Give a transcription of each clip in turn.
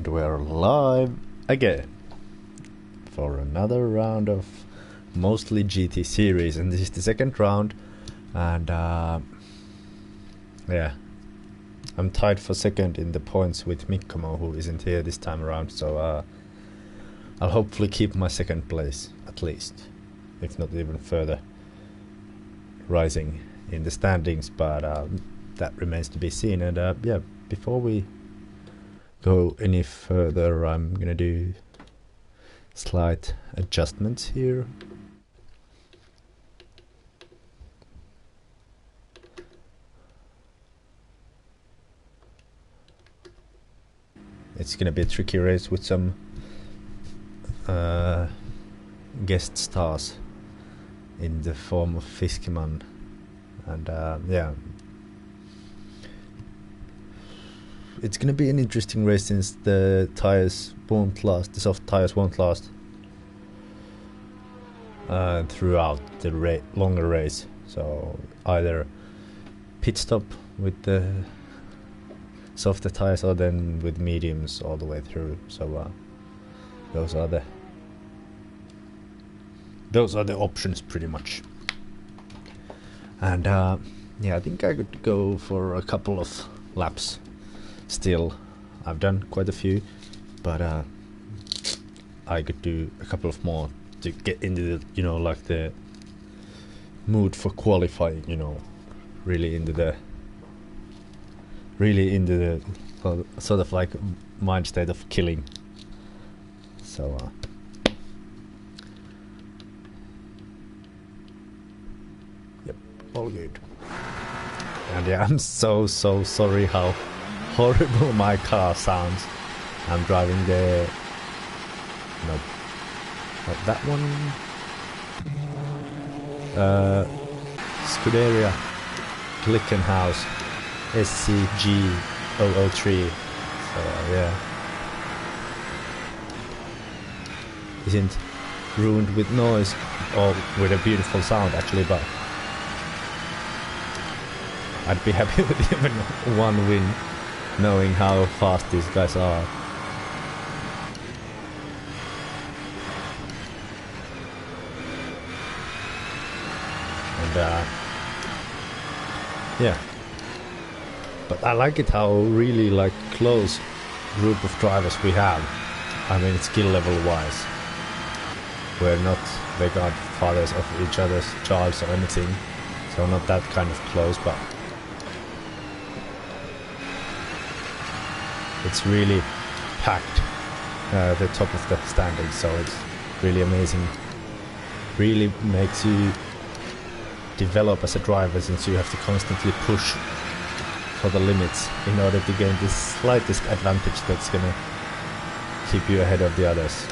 And we're live again for another round of mostly GT series, and this is the second round, and yeah, I'm tied for second in the points with Mikkomo, who isn't here this time around, so I'll hopefully keep my second place at least, if not even further rising in the standings, but that remains to be seen. And yeah, before we go any further, I'm gonna do slight adjustments here. It's gonna be a tricky race with some guest stars in the form of Fiskiman, and yeah, it's gonna be an interesting race since the tires won't last, the soft tires won't last throughout the longer race. So either pit stop with the softer tires, or then with mediums all the way through. So those are the options pretty much. And yeah, I think I could go for a couple of laps. Still, I've done quite a few, but I could do a couple of more to get into the, like the mood for qualifying, really into the sort of like mind state of killing. So yep, all good. And yeah, I'm so sorry how horrible my car sounds. I'm driving the not that one, Scuderia Glickenhaus SCG003. So yeah, isn't ruined with noise or with a beautiful sound actually, but I'd be happy with even one win, knowing how fast these guys are. And yeah, but I like it how really like close group of drivers we have. I mean, skill level wise, we're not the godfathers of each other's jobs or anything, so not that kind of close, but it's really packed, the top of the standings, so it's really amazing. Really makes you develop as a driver, since you have to constantly push for the limits in order to gain the slightest advantage that's gonna keep you ahead of the others.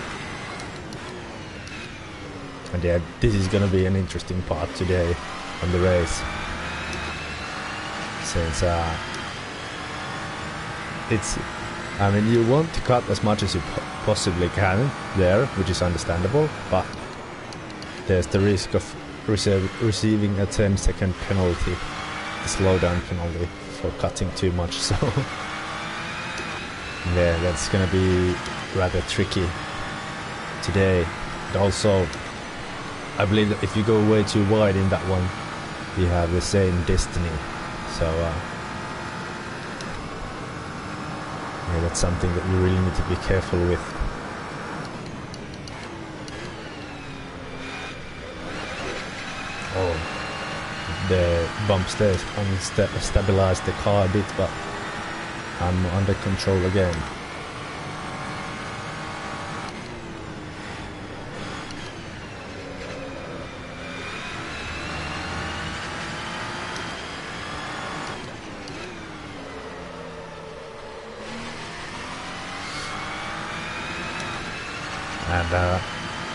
And yeah, this is gonna be an interesting part today on the race, since I mean, you want to cut as much as you possibly can there, which is understandable, but there's the risk of receiving a 10-second penalty, the slowdown penalty, for cutting too much. So yeah, that's gonna be rather tricky today. And also, I believe that if you go way too wide in that one, you have the same destiny. So yeah, that's something that you really need to be careful with. Oh, the bumps there stabilized the car a bit, but I'm under control again. And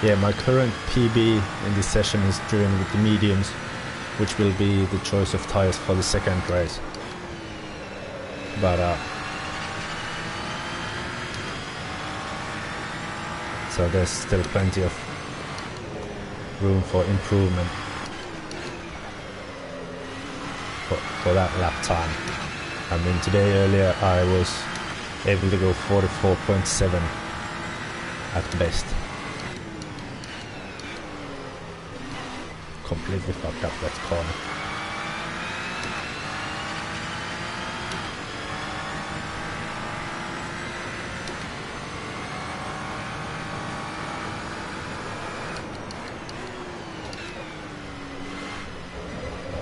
yeah, my current PB in this session is driven with the mediums, which will be the choice of tires for the second race. But so there's still plenty of room for improvement for that lap time. I mean, today earlier I was able to go 44.7 at best. Completely fucked up that corner.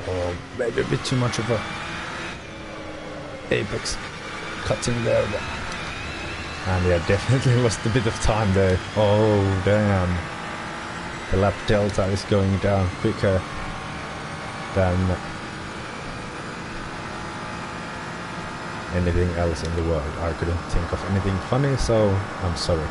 Oh, maybe a bit too much of a apex cutting there, but... and yeah, definitely lost a bit of time there. Oh damn, the lap delta is going down quicker than anything else in the world. I couldn't think of anything funny, so I'm sorry.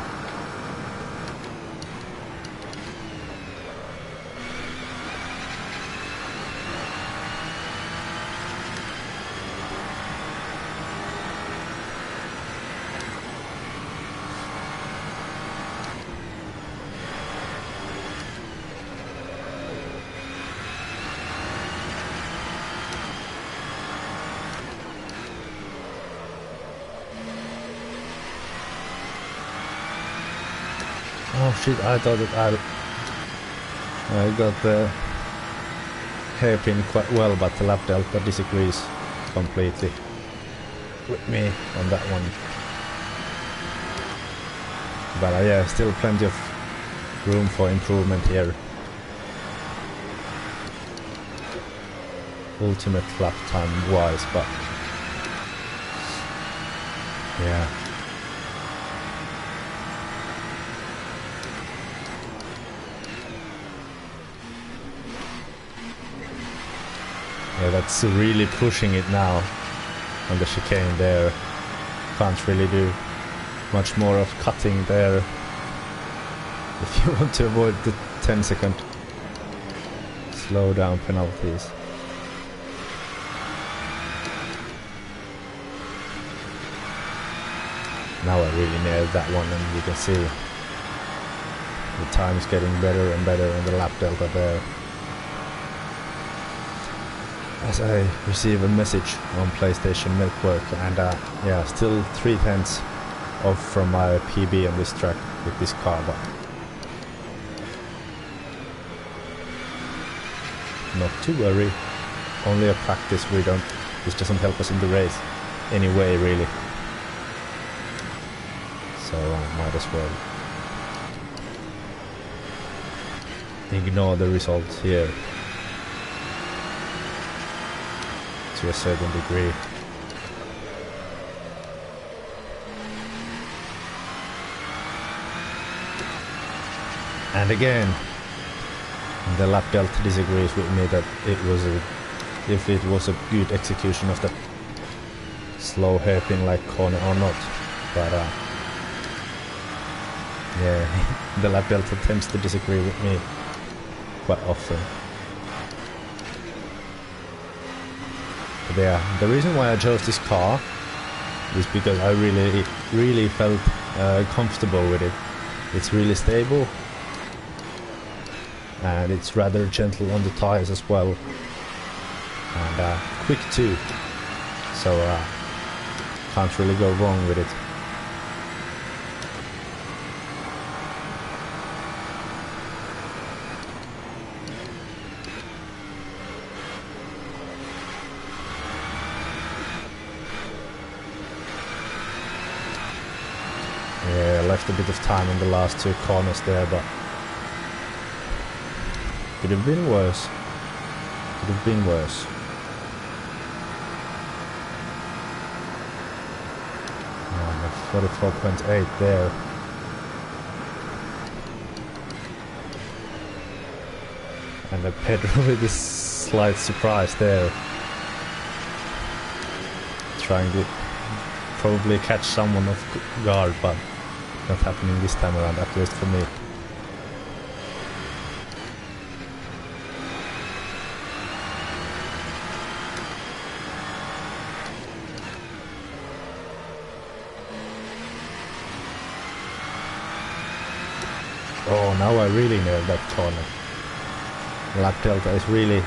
Oh shit, I thought that I got the hairpin quite well, but the lap delta disagrees completely with me on that one. But yeah, still plenty of room for improvement here. Ultimate lap time wise, but yeah. Yeah, that's really pushing it now on the chicane there. Can't really do much more of cutting there if you want to avoid the 10-second slow down penalties. Now I really nailed that one, and you can see the time is getting better and better on the lap delta there. As I receive a message on PlayStation Network, and yeah, still 3/10 off from my PB on this track with this car, but not to worry. Only a practice. This doesn't help us in the race anyway, really. So might as well ignore the results here to a certain degree. And again, the lap delta disagrees with me that if it was a good execution of the slow hairpin like corner or not. But yeah, the lap delta tends to disagree with me quite often. But yeah, the reason why I chose this car is because I really felt comfortable with it. It's really stable, and it's rather gentle on the tires as well, and quick too, so can't really go wrong with it. Yeah, left a bit of time in the last two corners there, but could have been worse. Could have been worse. Oh, 44.8 there. And a Pedro with a slight surprise there. Trying to probably catch someone off guard, but not happening this time around, at least for me. Oh, now I really nailed that corner. Lap delta is really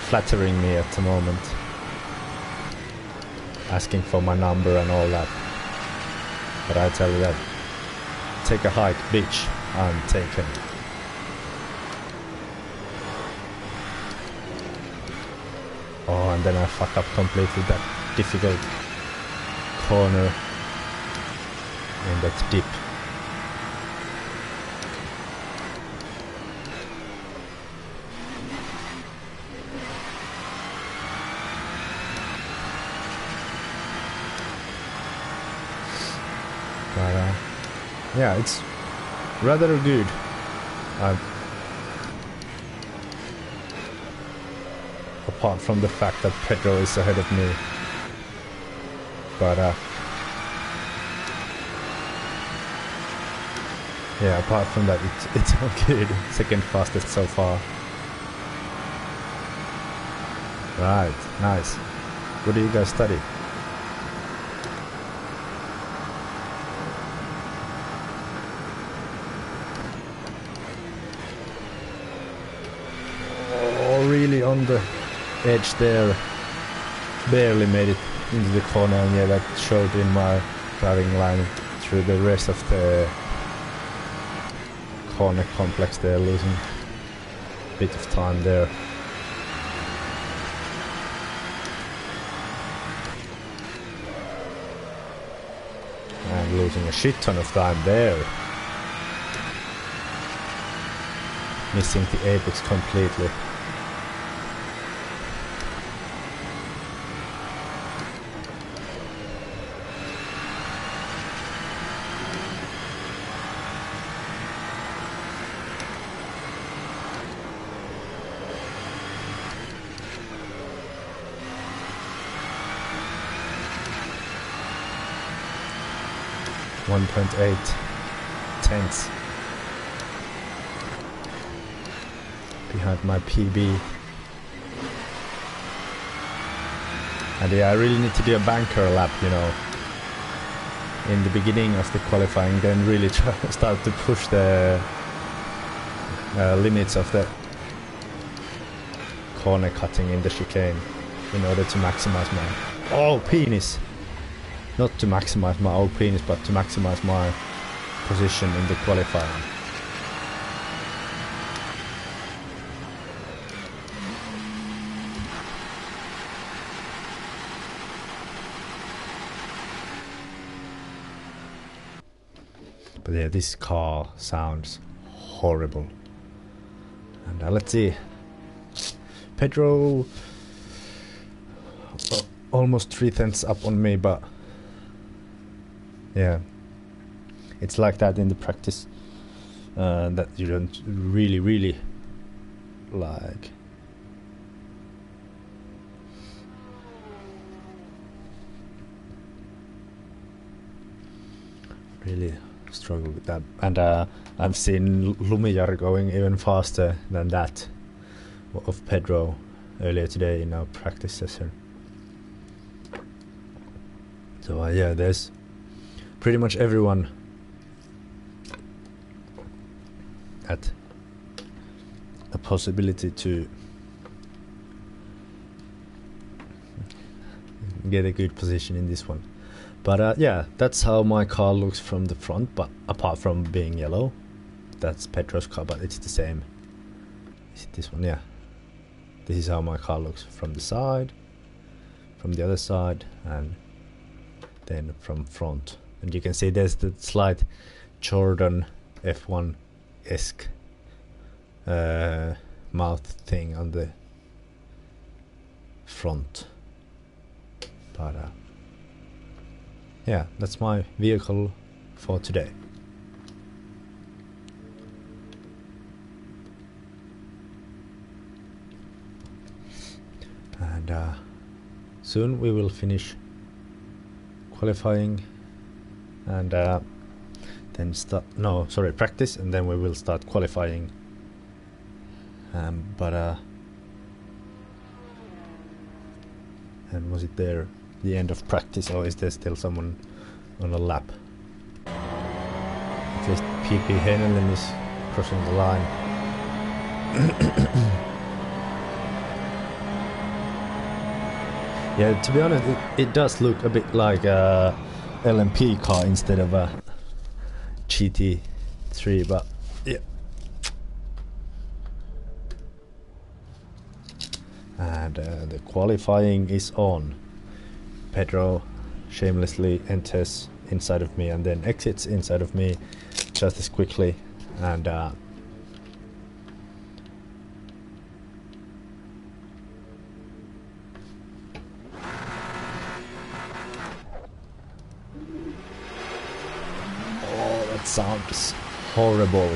flattering me at the moment. Asking for my number and all that. But I tell you that, take a hike, bitch, I'm taken. Oh, and then I fuck up completely that difficult corner in that dip. But yeah, it's rather good. Apart from the fact that Pedro is ahead of me. But yeah, apart from that, it's all good. Second fastest so far. Right, nice. What do you guys study? Oh, really on the edge there. Barely made it into the corner, and yeah, that showed in my driving line through the rest of the corner complex there, losing a bit of time there. And losing a shit ton of time there. Missing the apex completely. .8 tenths behind my PB. And yeah, I really need to do a banker lap, you know, in the beginning of the qualifying, then really start to push the limits of the corner cutting in the chicane in order to maximize my penis. Not to maximize my old penis, but to maximize my position in the qualifying. But yeah, this car sounds horrible. And let's see. Pedro almost 3 tenths up on me, but yeah, it's like that in the practice, that you don't really like. Really struggle with that. And I've seen Lumiyar going even faster than that of Pedro earlier today in our practice session. So yeah, there's pretty much everyone at a possibility to get a good position in this one. But yeah, that's how my car looks from the front, but apart from being yellow. That's Pedro's car, but it's the same. Is it this one? Yeah. This is how my car looks from the side, from the other side, and then from front. And you can see there's the slight Jordan F1-esque mouth thing on the front. But yeah, that's my vehicle for today. And soon we will finish qualifying and then practice, and then we will start qualifying. And was it there the end of practice, or is there still someone on a lap? At least PP Heinelen is crossing the line. Yeah, to be honest, it does look a bit like LMP car instead of a GT3, but yeah. And the qualifying is on. Pedro shamelessly enters inside of me and then exits inside of me just as quickly, and sound is horrible.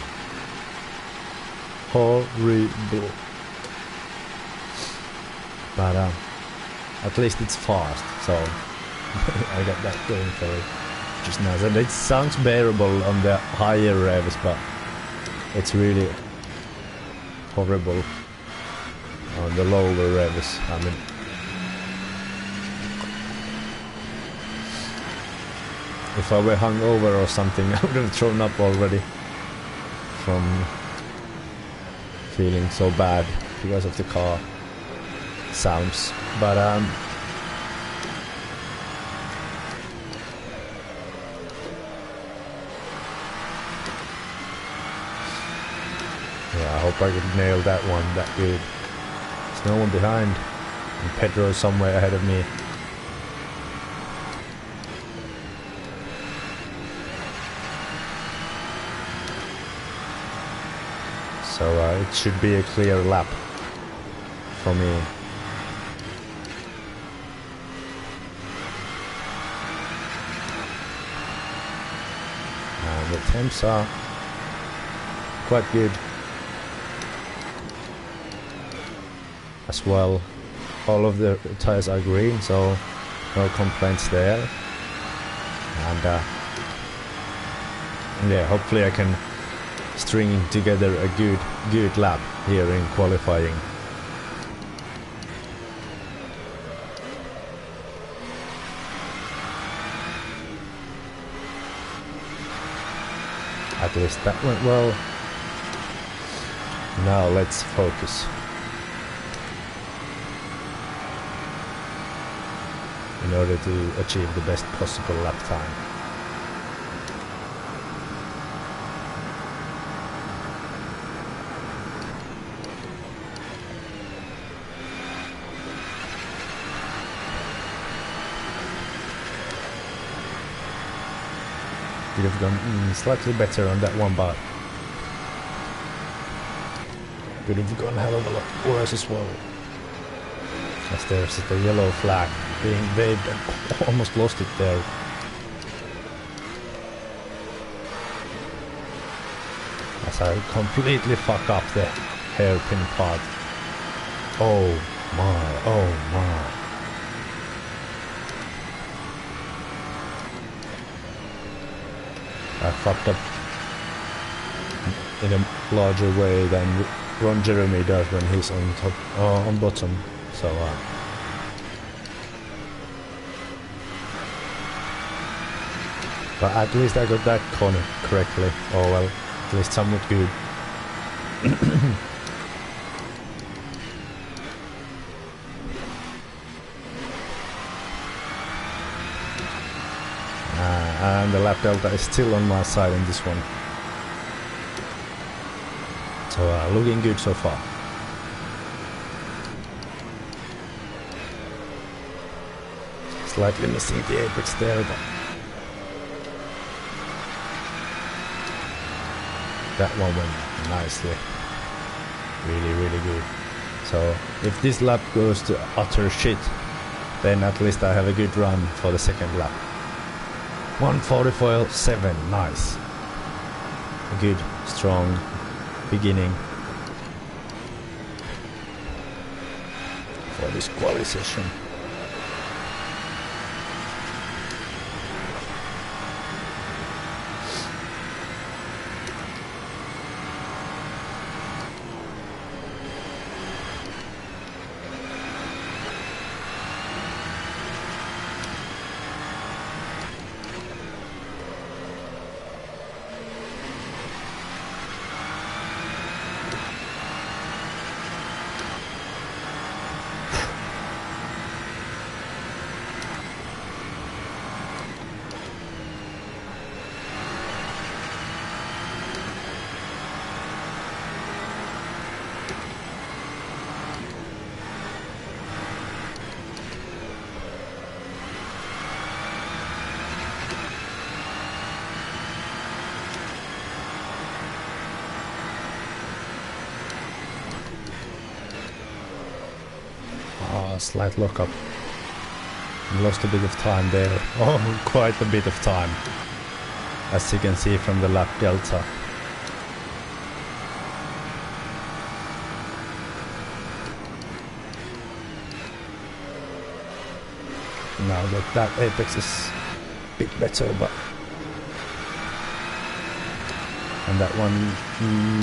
Horrible. But at least it's fast, so I got that going for it, which is nice. And it sounds bearable on the higher revs, but it's really horrible on the lower revs. I mean, if I were hungover or something, I would have thrown up already from feeling so bad because of the car sounds. But yeah, I hope I could nail that one that good. There's no one behind, and Pedro is somewhere ahead of me. So it should be a clear lap for me. And the temps are quite good as well. All of the tires are green, so no complaints there. And yeah, hopefully I can string together a good lap here in qualifying. At least that went well. Now let's focus. In order to achieve the best possible lap time. Could have gone slightly better on that one, but could have gone a hell of a lot worse as well. As there's the yellow flag being waved and almost lost it there. As I completely fuck up the hairpin part. Oh my, oh my. I fucked up in a larger way than Ron Jeremy does when he's on top, on bottom. So but at least I got that corner correctly. Oh well, at least somewhat good. And the lap delta is still on my side in this one. So looking good so far. Slightly missing the apex there, but that one went nicely. Really good. So if this lap goes to utter shit, then at least I have a good run for the second lap. 1:44.7, nice. A good, strong beginning for this quali session. slight lockup. Lost a bit of time there. Oh, quite a bit of time. As you can see from the lap delta. Now that apex is a bit better, but... And that one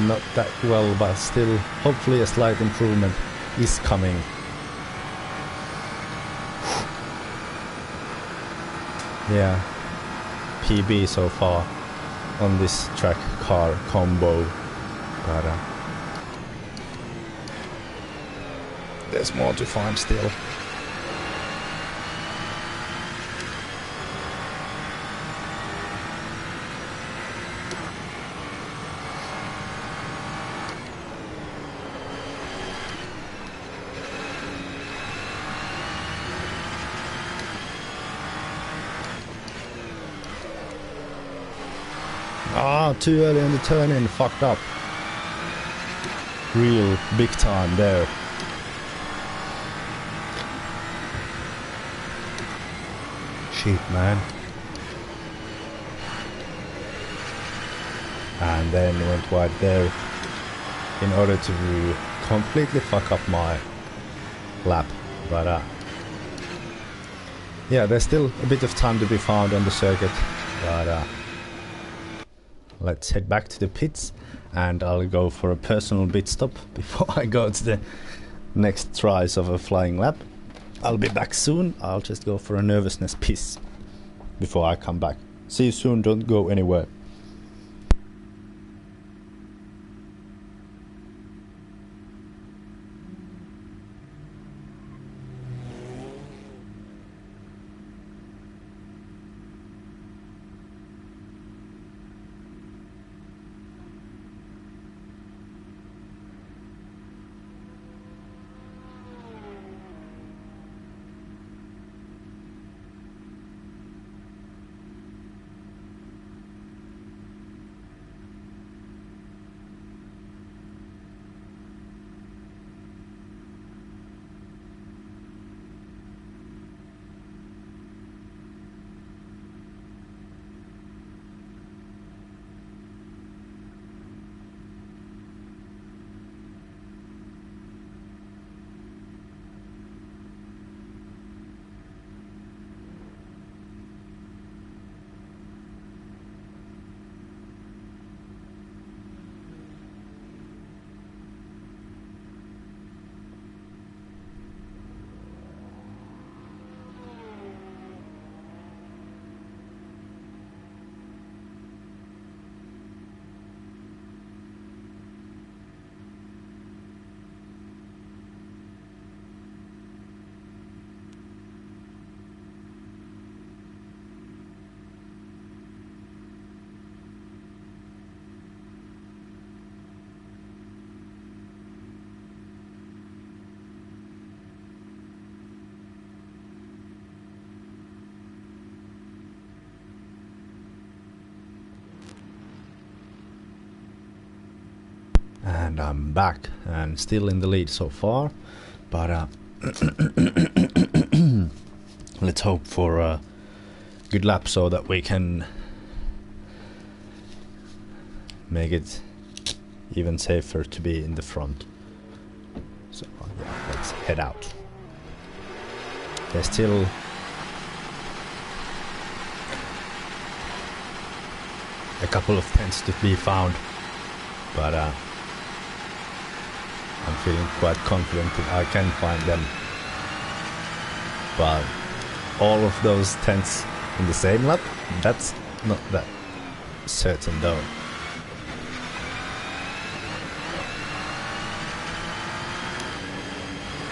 not that well, but still hopefully a slight improvement is coming. Yeah, PB so far on this track car combo, but there's more to find still. Ah, too early on the turn in, fucked up. Real big time there. Shit, man. And then went wide there in order to completely fuck up my lap. But yeah, there's still a bit of time to be found on the circuit. But let's head back to the pits, and I'll go for a personal pit stop before I go to the next tries of a flying lap. I'll be back soon. I'll just go for a nervousness piss before I come back. See you soon, don't go anywhere. And I'm back and still in the lead so far, but let's hope for a good lap so that we can make it even safer to be in the front. So yeah, let's head out. There's still a couple of tents to be found, but I'm feeling quite confident that I can find them. But all of those tents in the same lap, that's not that certain though.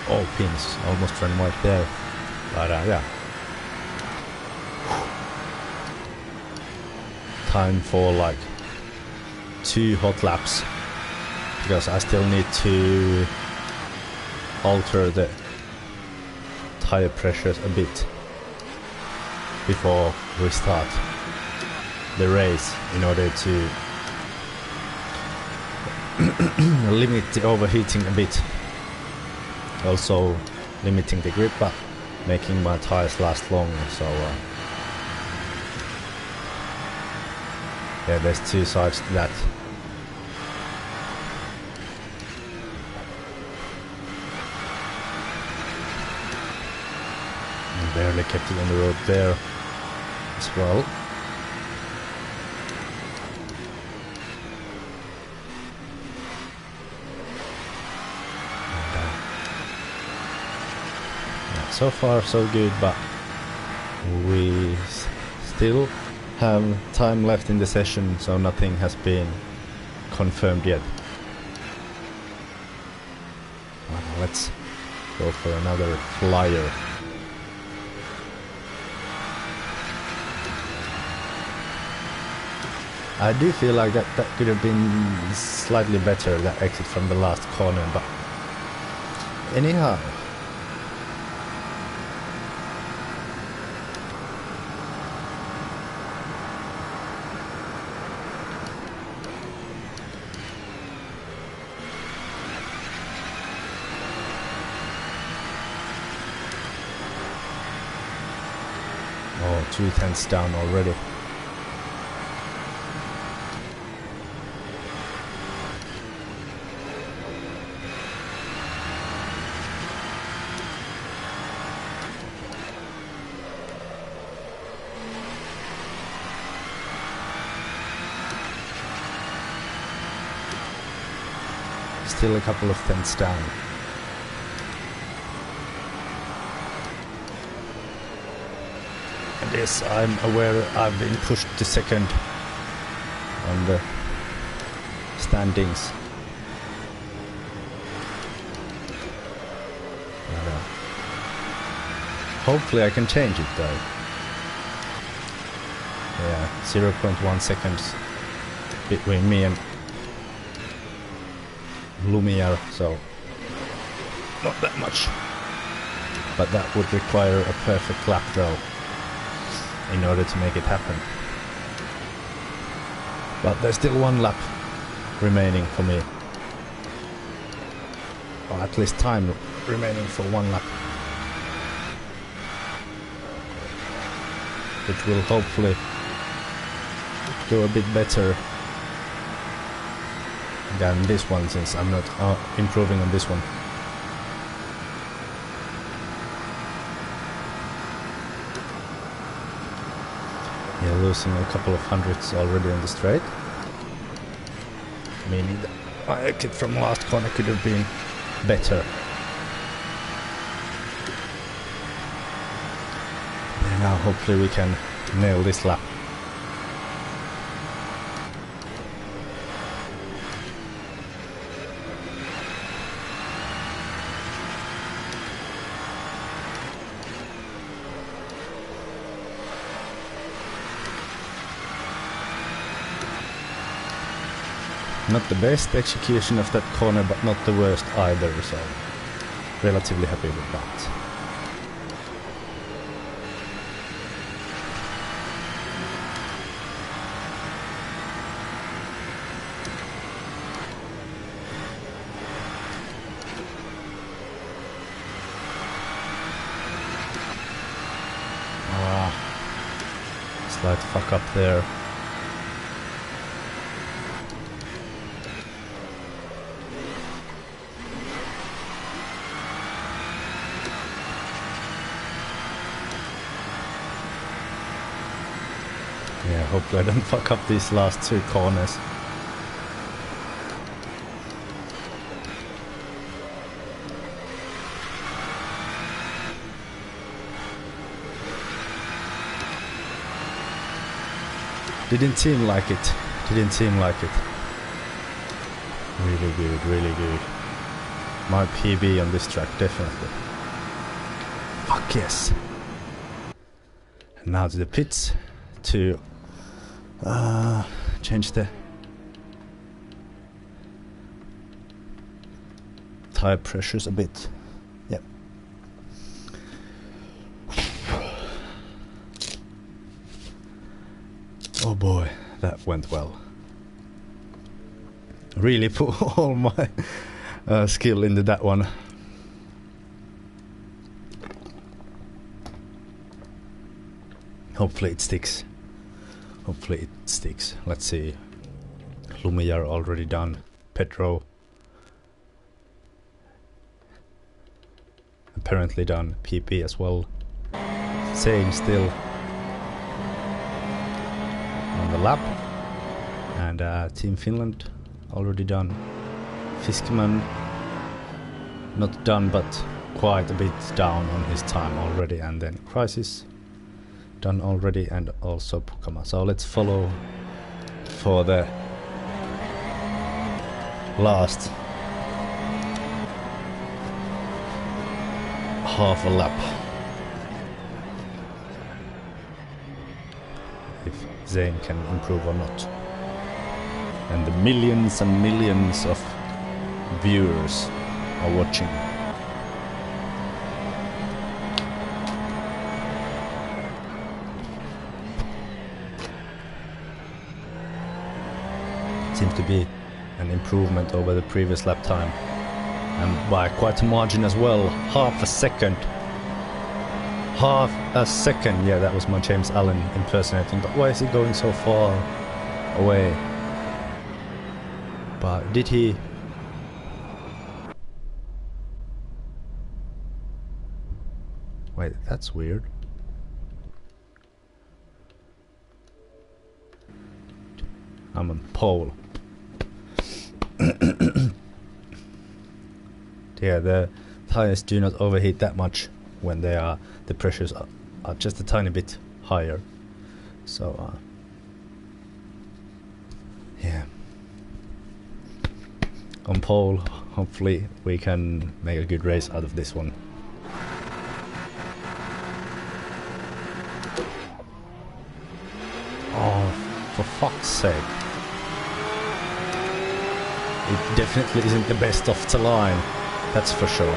Oh, pins, almost ran right there. But yeah. Time for like 2 hot laps, because I still need to alter the tire pressures a bit before we start the race in order to limit the overheating a bit. Also limiting the grip but making my tires last longer. So yeah, there's two sides to that. And barely kept it on the road there as well. So far so good, but we still have time left in the session, so nothing has been confirmed yet. Let's go for another flyer. I do feel like that could have been slightly better, that exit from the last corner, but anyhow. Oh, 2/10 down already. Still a couple of tenths down. And yes, I'm aware I've been pushed to second on the standings. Hopefully I can change it though. Yeah, 0.1 seconds between me and Lumiere, so not that much. But that would require a perfect lap though, in order to make it happen. But there's still one lap remaining for me. Or at least time remaining for one lap. Which will hopefully go a bit better than this one, since I'm not improving on this one. Yeah, losing a couple of hundreds already on the straight. Meaning that my exit from last corner could have been better. And now hopefully we can nail this lap. Not the best execution of that corner, but not the worst either, so relatively happy with that. Slight fuck up there. Yeah, hopefully I don't fuck up these last two corners. Didn't seem like it. Didn't seem like it. Really good, really good. My PB on this track, definitely. Fuck yes. And now to the pits to change the tire pressures a bit. Yep. Oh boy, that went well. Really put all my skill into that one. Hopefully it sticks. Hopefully it sticks. Let's see. Lumiere already done. Pedro apparently done. PP as well. Same still on the lap. And Team Finland already done. Fiskman not done, but quite a bit down on his time already. And then Crisis done already, and also Pukama. So let's follow for the last half a lap. If Zane can improve or not. And the millions and millions of viewers are watching. Seems to be an improvement over the previous lap time, and by quite a margin as well. Half a second. Yeah, that was my James Allen impersonating, but why is he going so far away? But did he... Wait, that's weird. I'm on pole. Yeah, the tires do not overheat that much when they are, the pressures are just a tiny bit higher. So yeah, on pole, hopefully we can make a good race out of this one. Oh, for fuck's sake. It definitely isn't the best off the line, that's for sure.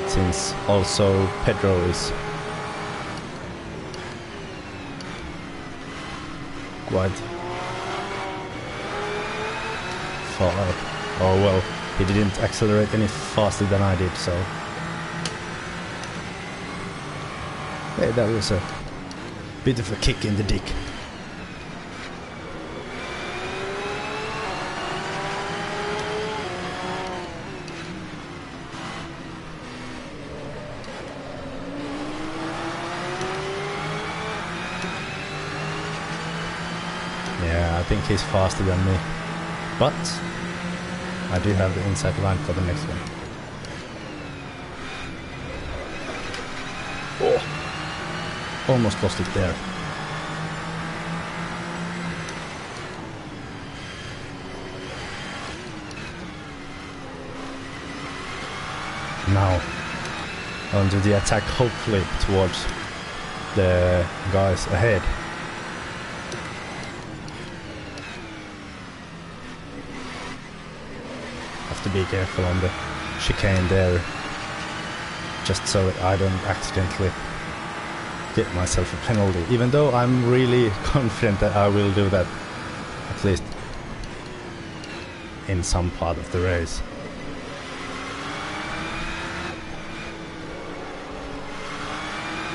Since also Pedro is quite far. Oh well, he didn't accelerate any faster than I did, so... Hey, that was a bit of a kick in the dick. I think he's faster than me, but I do have the inside line for the next one. Oh, almost lost it there. Now onto the attack, hopefully towards the guys ahead. To be careful on the chicane there, just so that I don't accidentally get myself a penalty, even though I'm really confident that I will do that at least in some part of the race.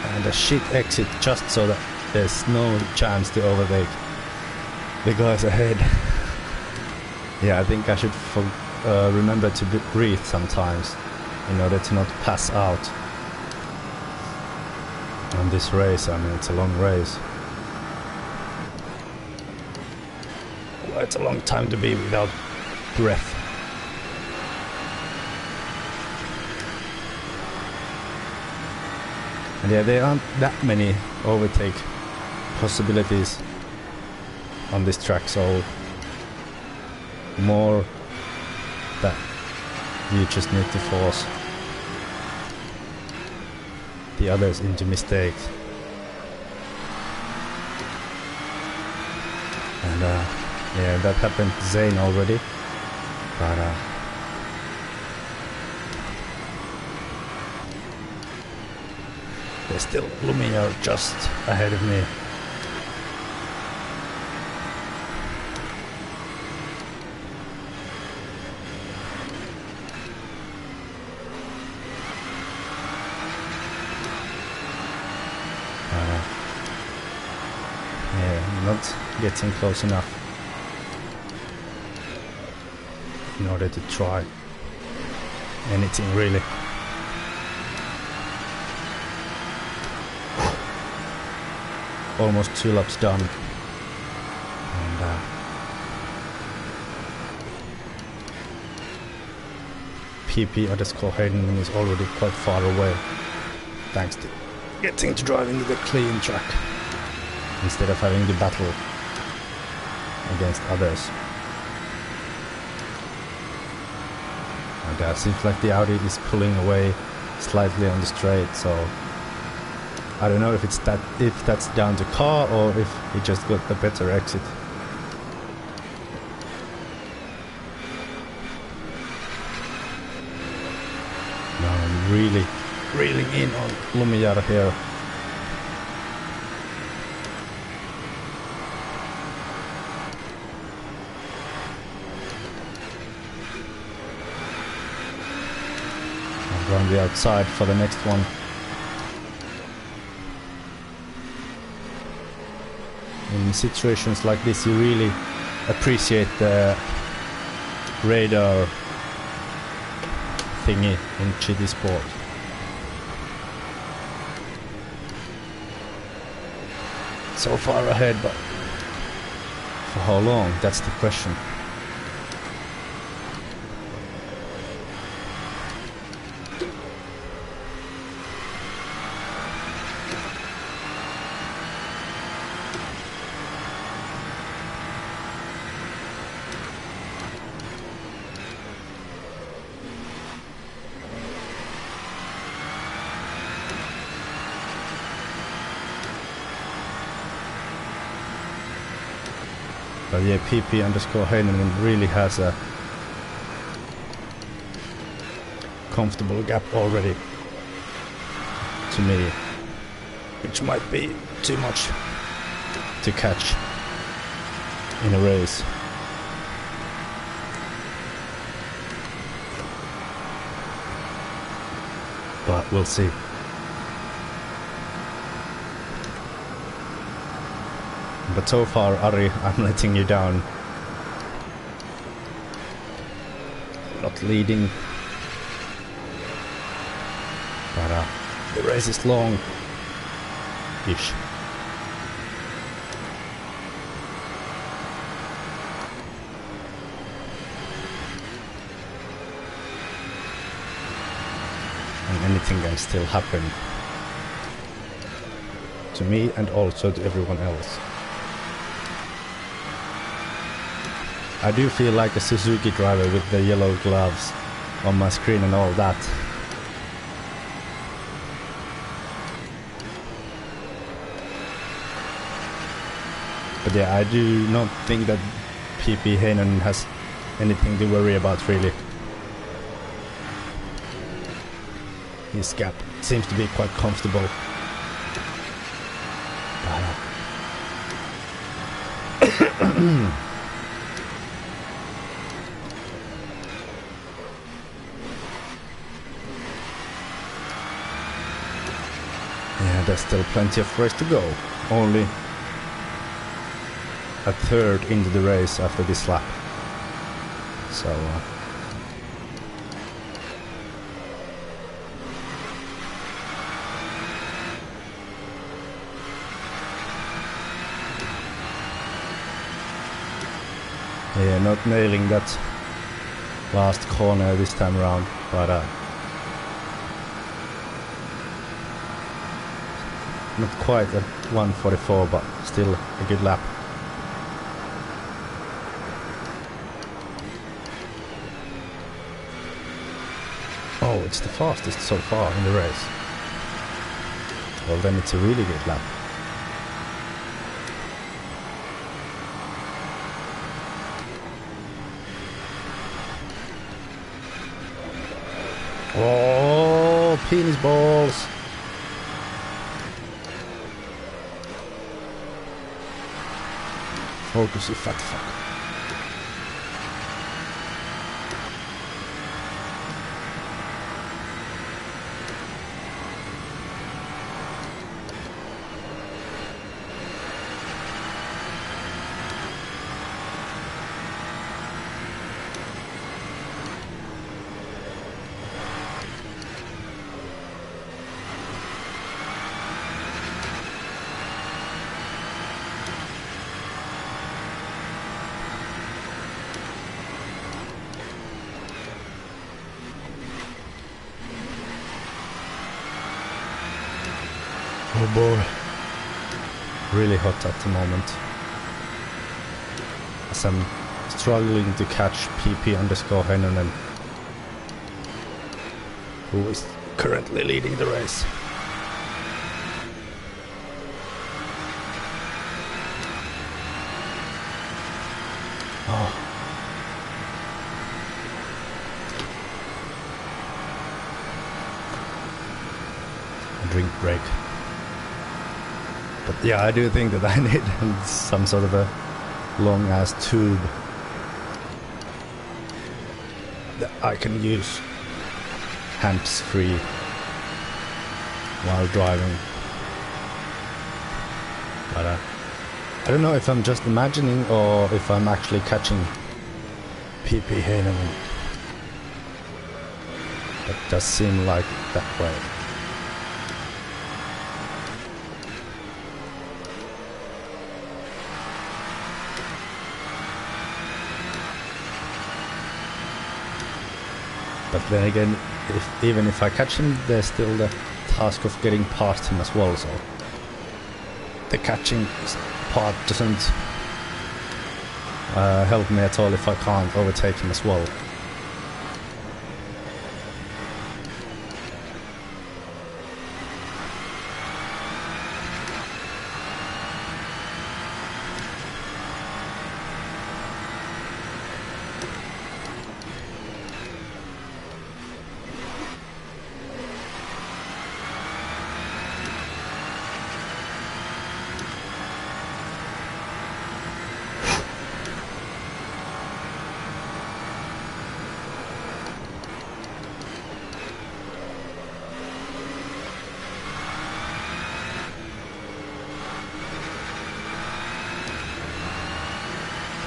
And a shit exit just so that there's no chance to overtake the guys ahead. Yeah, I think I should remember to breathe sometimes in order to not pass out on this race. I mean, it's a long race. Well, it's a long time to be without breath. And yeah, there aren't that many overtake possibilities on this track, so more that you just need to force the others into mistakes. And yeah, that happened to Zane already, but there's still Lumiere just ahead of me. getting close enough in order to try anything really. Almost 2 laps done, and PP_Heinonen is already quite far away, thanks to getting to driving the clean track instead of having the battle against others. And seems like the Audi is pulling away slightly on the straight, so I don't know if that's down to car or if he just got a better exit. Now I'm really reeling in on Lumiere here. I'll go on the outside for the next one. In situations like this, you really appreciate the radar thingy in GT Sport. So far ahead, but for how long? That's the question. But yeah, PP_Heinonen really has a comfortable gap already to me, which might be too much to catch in a race. But we'll see. But so far, Ari, I'm letting you down. Not leading. But the race is long-ish. And anything can still happen. To me and also to everyone else. I do feel like a Suzuki driver with the yellow gloves on my screen and all that. But yeah, I do not think that PP Heinonen has anything to worry about really. His gap seems to be quite comfortable. Yeah, there's still plenty of race to go. Only a third into the race after this lap. So yeah, not nailing that last corner this time around, but not quite at 1:44, but still a good lap. Oh, it's the fastest so far in the race. Well, then it's a really good lap. Oh, penis balls. Focus, you fat fuck. Oh boy. Really hot at the moment. As I'm struggling to catch PP_Heinonen, who is currently leading the race. Oh. A drink break. But yeah, I do think that I need some sort of a long ass tube that I can use hands free while driving. But I don't know if I'm just imagining or if I'm actually catching PP Heinonen. It does seem like that way. But then again, even if I catch him, there's still the task of getting past him as well, so the catching part doesn't help me at all if I can't overtake him as well.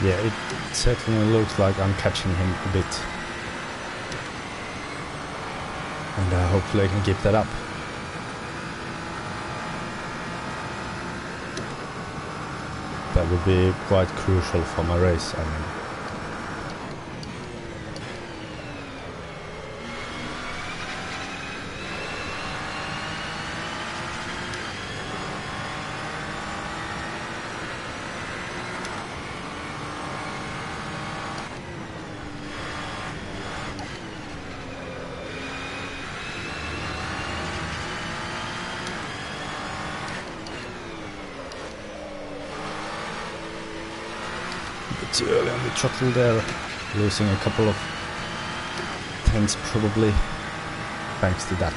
Yeah, it certainly looks like I'm catching him a bit. And hopefully I can keep that up. That would be quite crucial for my race, I mean. Too early on the throttle there, losing a couple of tenths probably thanks to that.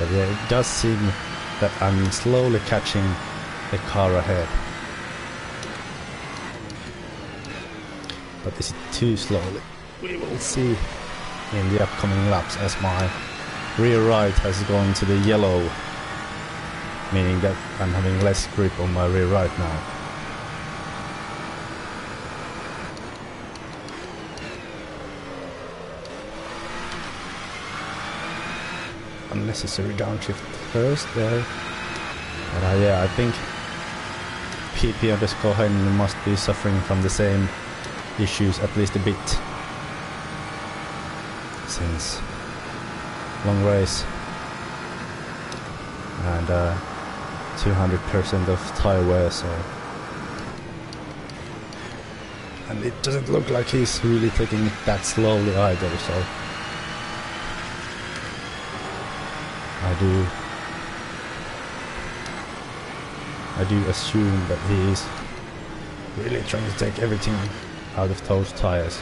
But yeah, it does seem that I'm slowly catching the car ahead. But is it too slowly? We will see in the upcoming laps, as my rear right has gone to the yellow, meaning that I'm having less grip on my rear right now. Unnecessary downshift first there. But yeah, I think PP_Heinonen must be suffering from the same issues at least a bit, since long race and 200% of tire wear, so, and it doesn't look like he's really taking it that slowly either, so I do assume that he is really trying to take everything out of those tires,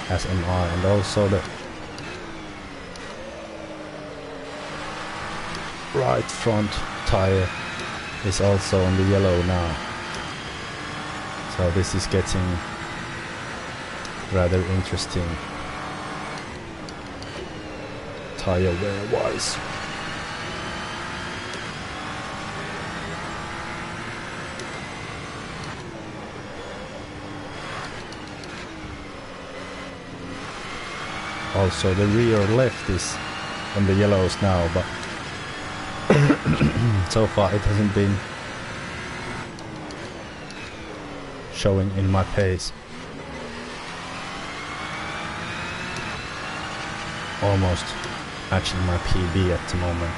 as am I, and also the right front tire is also on the yellow now, so this is getting rather interesting tire wear wise. Also the rear left is on the yellows now, but so far it hasn't been showing in my pace. Almost matching my PB at the moment.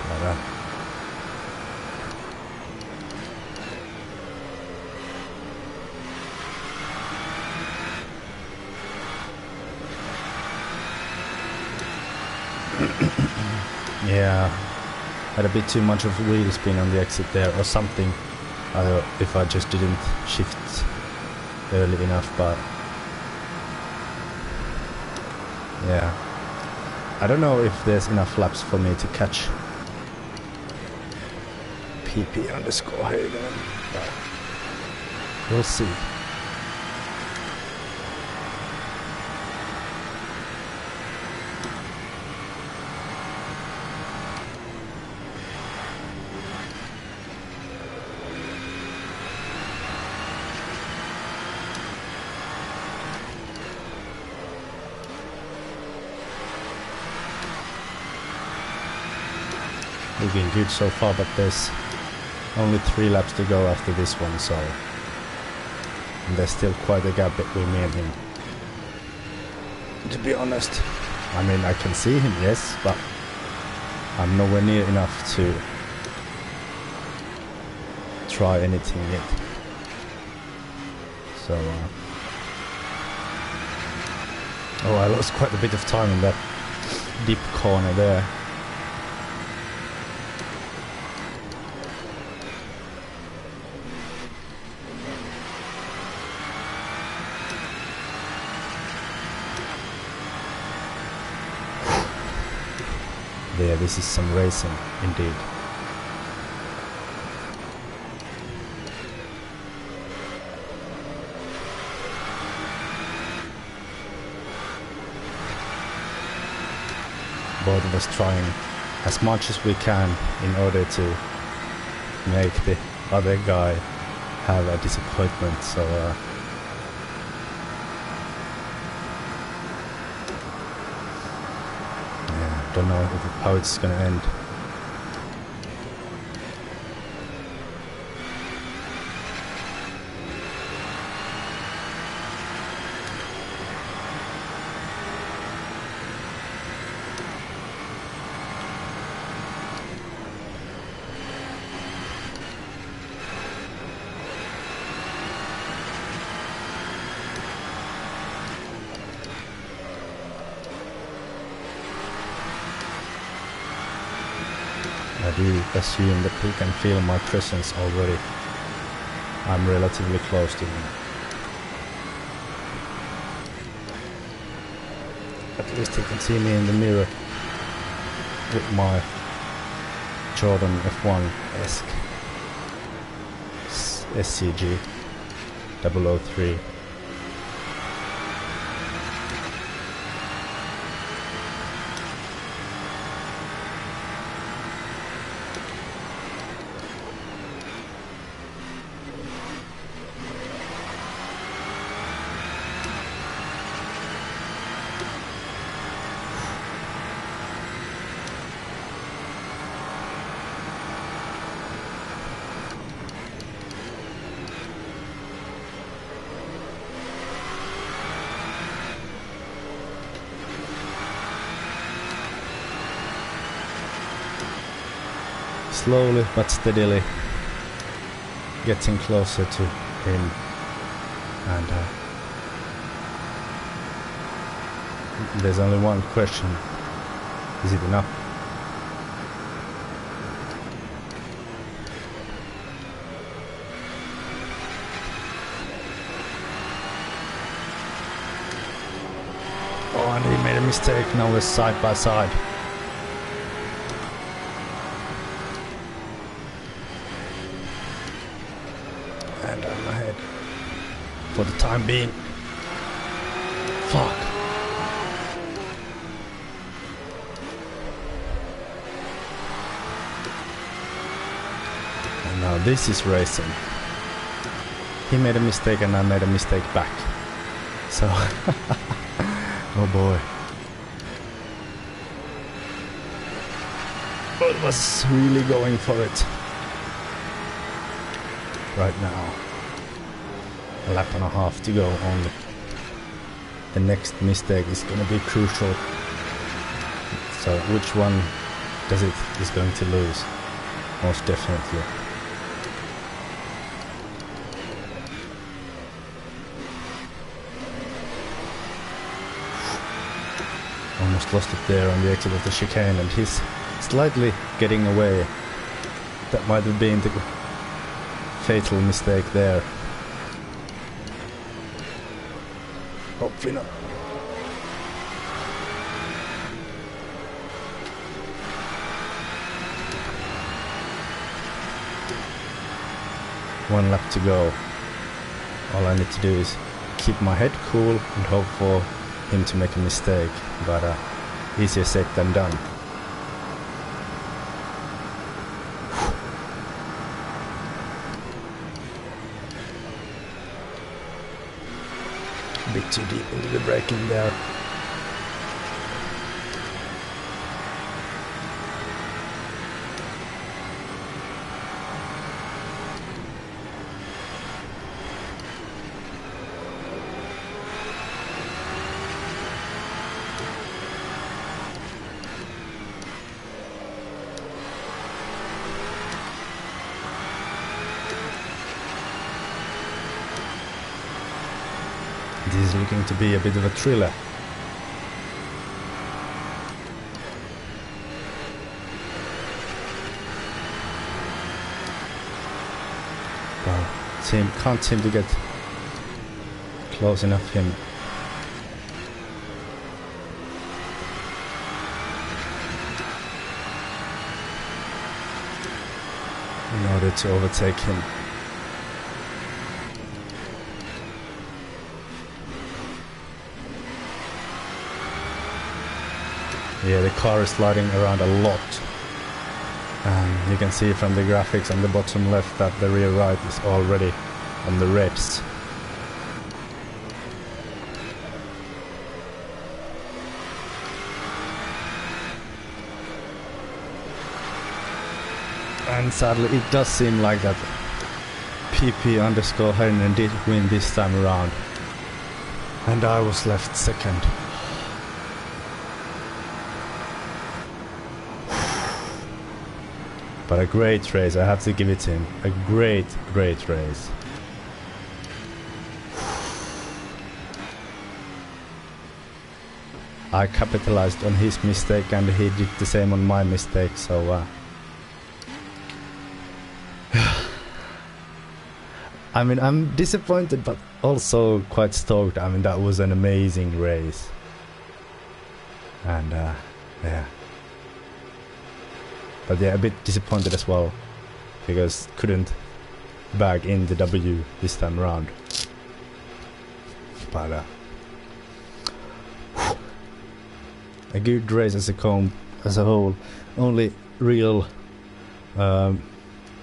But, yeah, had a bit too much of wheel spin on the exit there or something. If I just didn't shift early enough, but yeah, I don't know if there's enough laps for me to catch PP underscore Hagen, but we'll see. Looking good so far, but there's only 3 laps to go after this one, so there's still quite a gap between me and him. To be honest, I mean, I can see him, yes, but I'm nowhere near enough to try anything yet. So, oh, I lost quite a bit of time in that deep corner there. Yeah, this is some racing, indeed. Both of us trying as much as we can in order to make the other guy have a disappointment, so don't know how it's gonna end. I do assume that he can feel my presence already. I'm relatively close to him. At least he can see me in the mirror with my Jordan F1-esque SCG 003. Slowly but steadily getting closer to him, and there's only one question: is it enough? Oh, and he made a mistake. Now we're side by side. And I'm ahead for the time being. Fuck. And now this is racing. He made a mistake and I made a mistake back. So, oh boy. But was really going for it. Right now. A lap and a half to go only. The next mistake is going to be crucial. So which one does it is going to lose? Most definitely. Almost lost it there on the exit of the chicane, and he's slightly getting away. That might have been the fatal mistake there. Hopefully not. One lap to go. All I need to do is keep my head cool and hope for him to make a mistake, but easier said than done. A bit too deep into the braking there. This is looking to be a bit of a thriller. Well, can't seem to get close enough him. In order to overtake him. Yeah, the car is sliding around a lot. You can see from the graphics on the bottom left that the rear right is already on the reds. And sadly it does seem like that PP_Heinen did win this time around. And I was left second. But a great race, I have to give it to him. A great race. I capitalized on his mistake and he did the same on my mistake, so I mean, I'm disappointed but also quite stoked. I mean, that was an amazing race. And yeah. But yeah, a bit disappointed as well, because couldn't bag in the W this time around. But a good race as a whole. Only real, I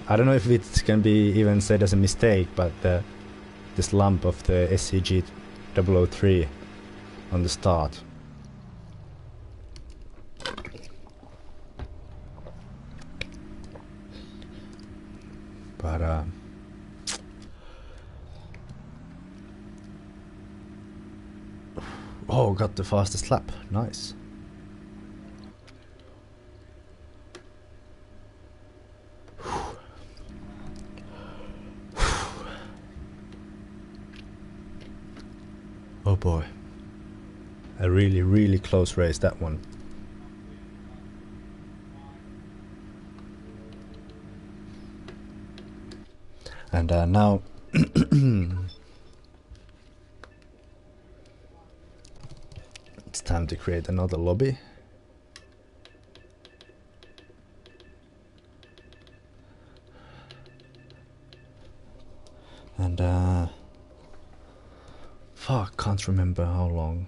don't know if it can be even said as a mistake, but this lump of the SCG 003 on the start. But oh, got the fastest lap. Nice. Oh boy. A really close race, that one. And now it's time to create another lobby. And fuck, can't remember how long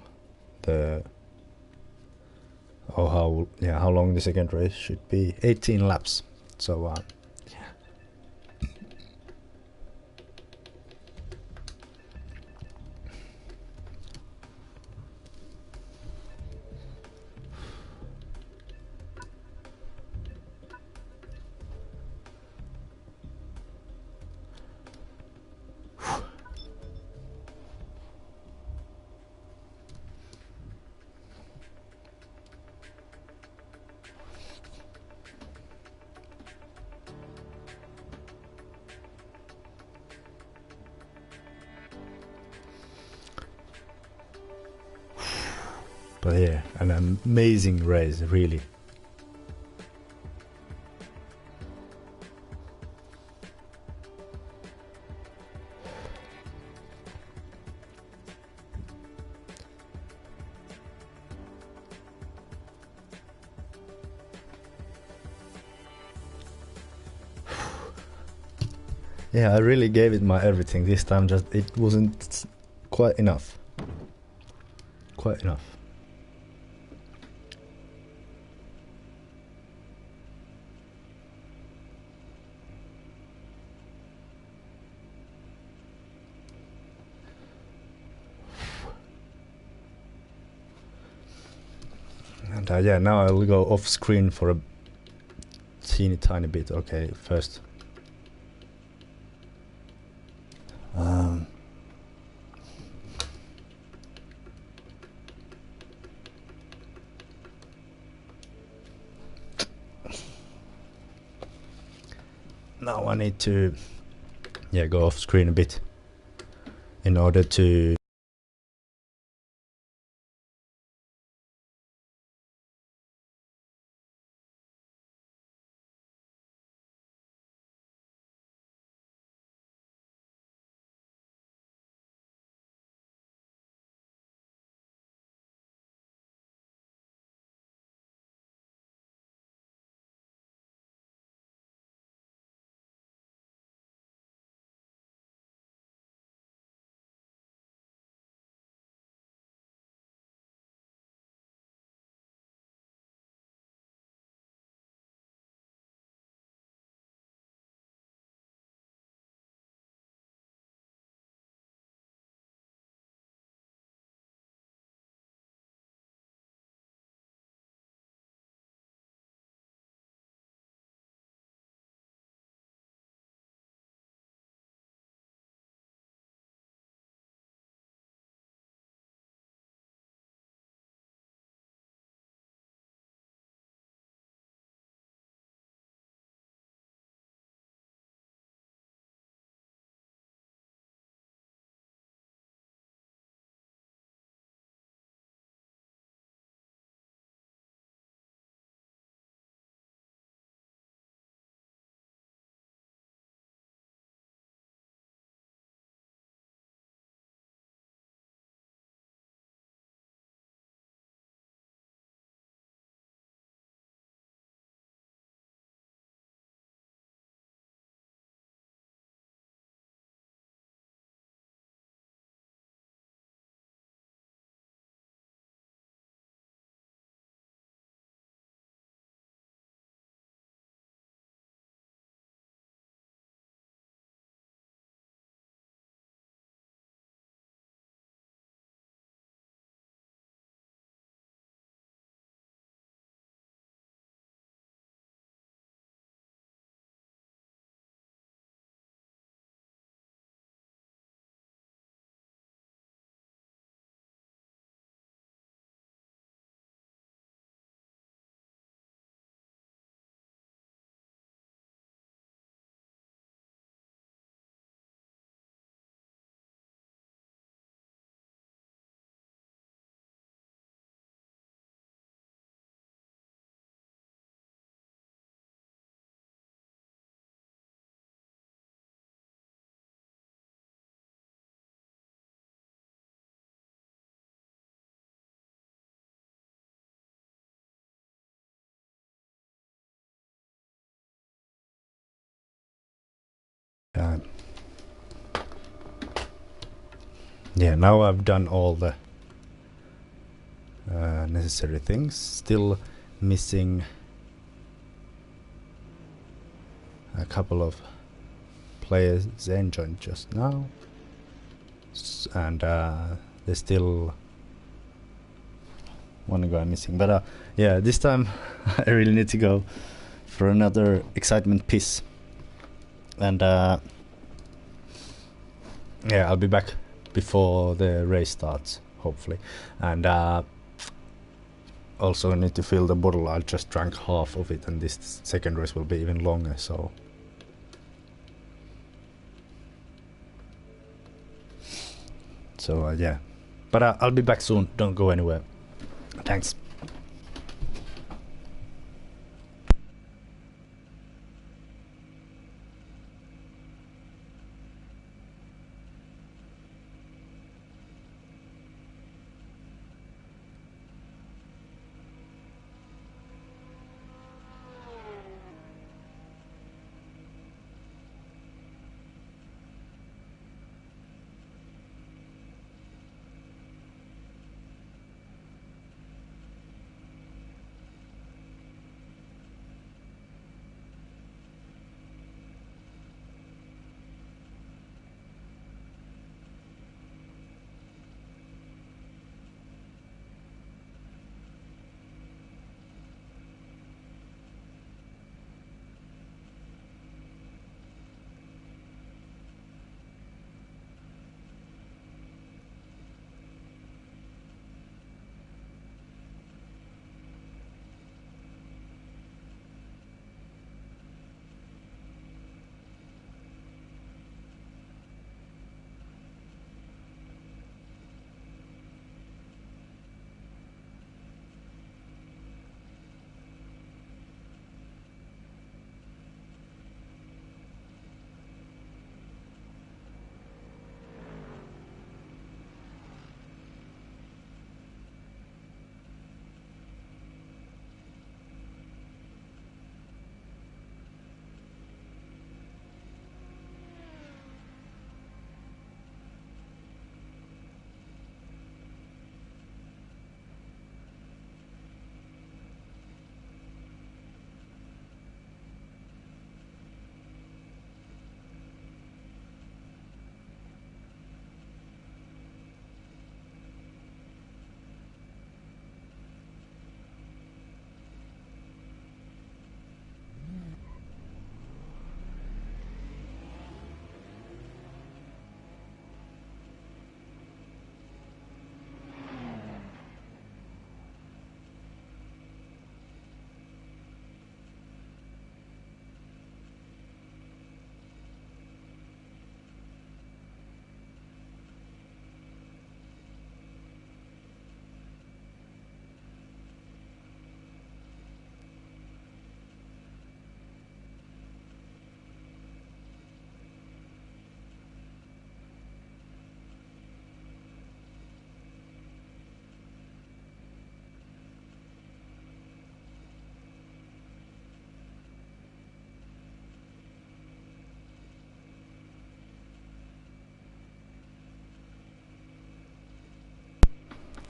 how long the second race should be. 18 laps. So But yeah, an amazing race, really. Yeah, I really gave it my everything this time, just it wasn't quite enough. Quite enough. And yeah, now I'll go off screen for a teeny tiny bit. Okay, first. Now I need to go off screen a bit in order to now I've done all the necessary things. Still missing a couple of players joined just now, and there's still one guy missing. But yeah, this time I really need to go for another excitement piece, and yeah, I'll be back before the race starts, hopefully. And also need to fill the bottle. I just drank half of it, and this second race will be even longer, so yeah. But I'll be back soon, don't go anywhere. Thanks.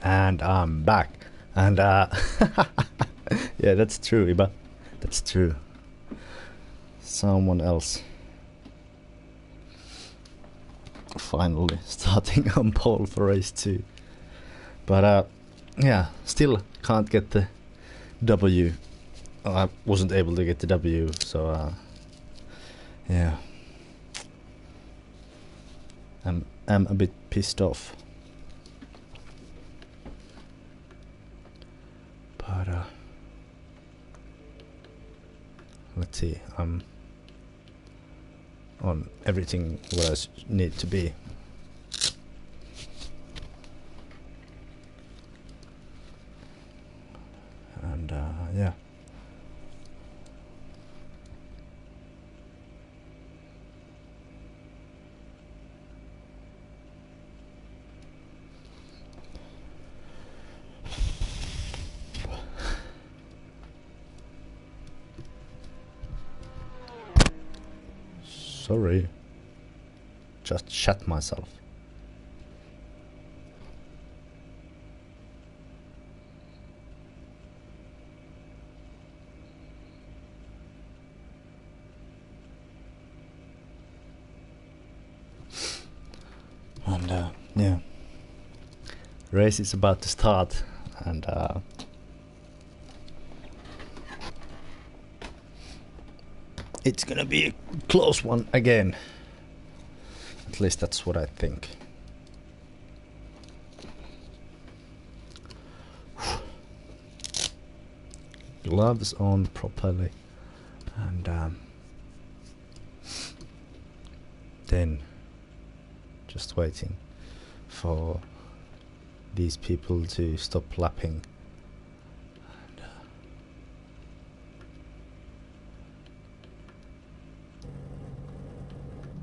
And I'm back. And yeah, that's true, Iba. That's true. Someone else finally starting on pole for race 2. But yeah, still can't get the W. I wasn't able to get the W, so yeah. I'm a bit pissed off. But let's see, I'm on everything what I need to be. And yeah. Sorry. Just shut myself. And yeah. Race is about to start, and it's gonna be a close one again. At least that's what I think. Gloves on properly, and then just waiting for these people to stop lapping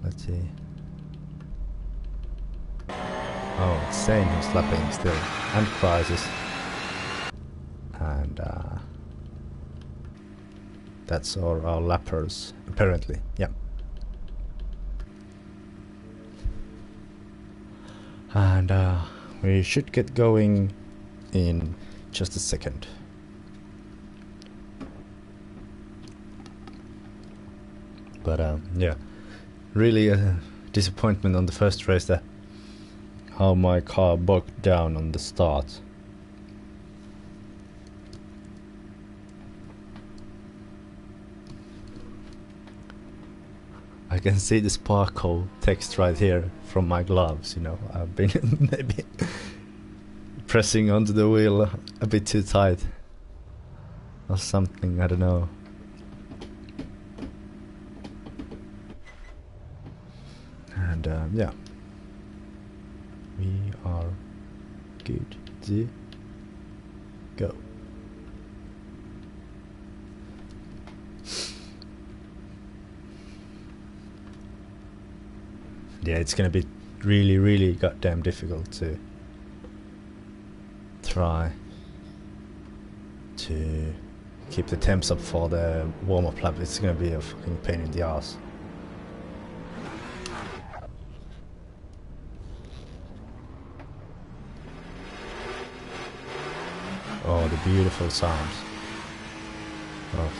Let's see. Oh, it's Sane who's lapping still. And Crisis. And that's all our lappers, apparently. Yeah. And we should get going in just a second. But yeah, really a disappointment on the first race that how my car bogged down on the start. I can see the sparkle text right here from my gloves, you know. I've been maybe pressing onto the wheel a bit too tight or something, I don't know. And yeah, we are good to go. Yeah, it's gonna be really goddamn difficult to try to keep the temps up for the warm-up lap. It's gonna be a fucking pain in the ass. Oh, the beautiful sounds. Oh.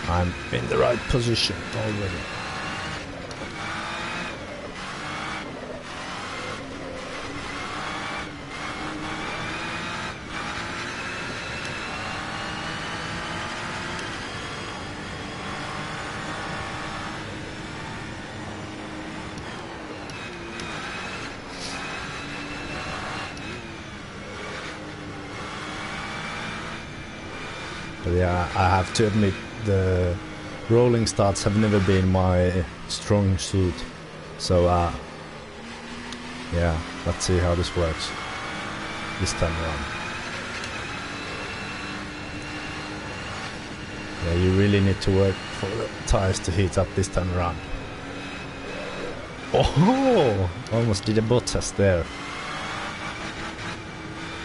I'm in the right position already. But yeah, I have to admit the rolling starts have never been my strong suit. So yeah, let's see how this works this time around. Yeah, you really need to work for the tires to heat up this time around. Oh, almost did a Bottas there.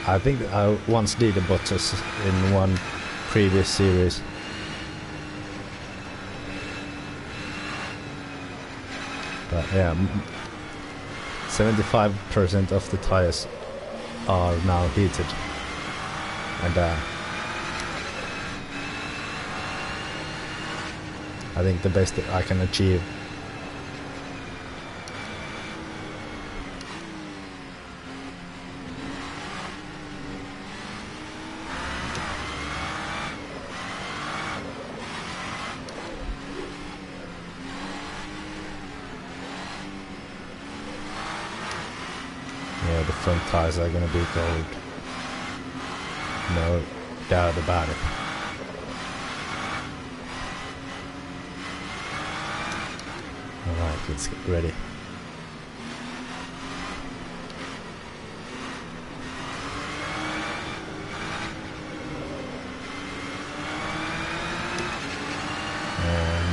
I think I once did a Bottas in one previous series. But yeah, 75% of the tires are now heated, and I think the best that I can achieve. Yeah, the front tires are gonna be gold. No doubt about it. Alright, let's get ready.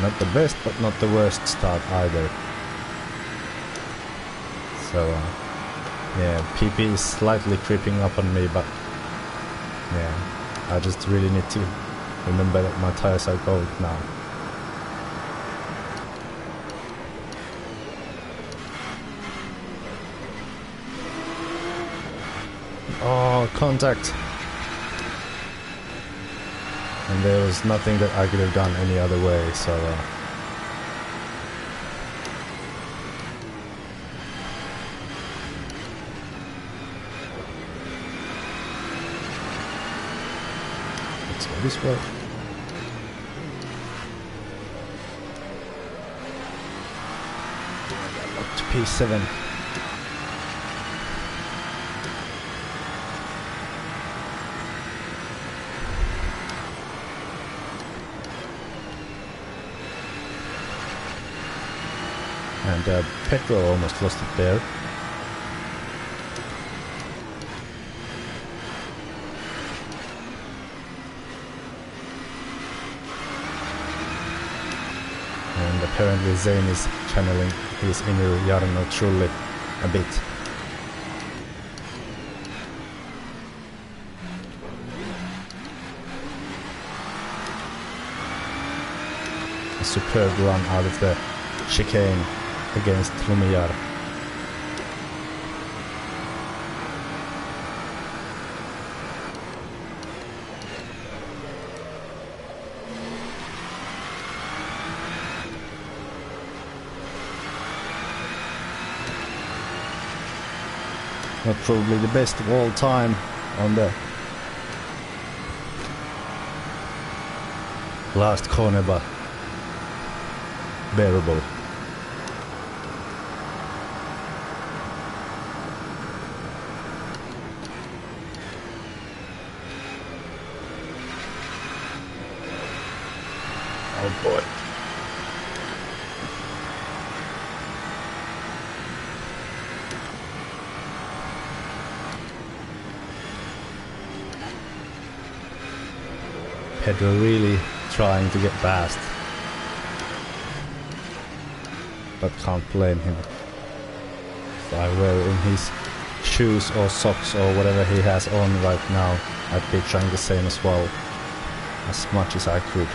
Not the best, but not the worst start either. So, yeah, PP is slightly creeping up on me, but yeah, I just really need to remember that my tires are gold now. Oh, contact! And there was nothing that I could have done any other way, so let's go this way. I got locked to P7. And Pedro almost lost it there. And apparently Zane is channeling his inner Jarno Trulli a bit. A superb run out of the chicane against Lumijar. Not probably the best of all time on the last corner, but bearable. Oh boy. Pedro really trying to get past, but can't blame him. If I were in his shoes or socks or whatever he has on right now, I'd be trying the same as well, as much as I could.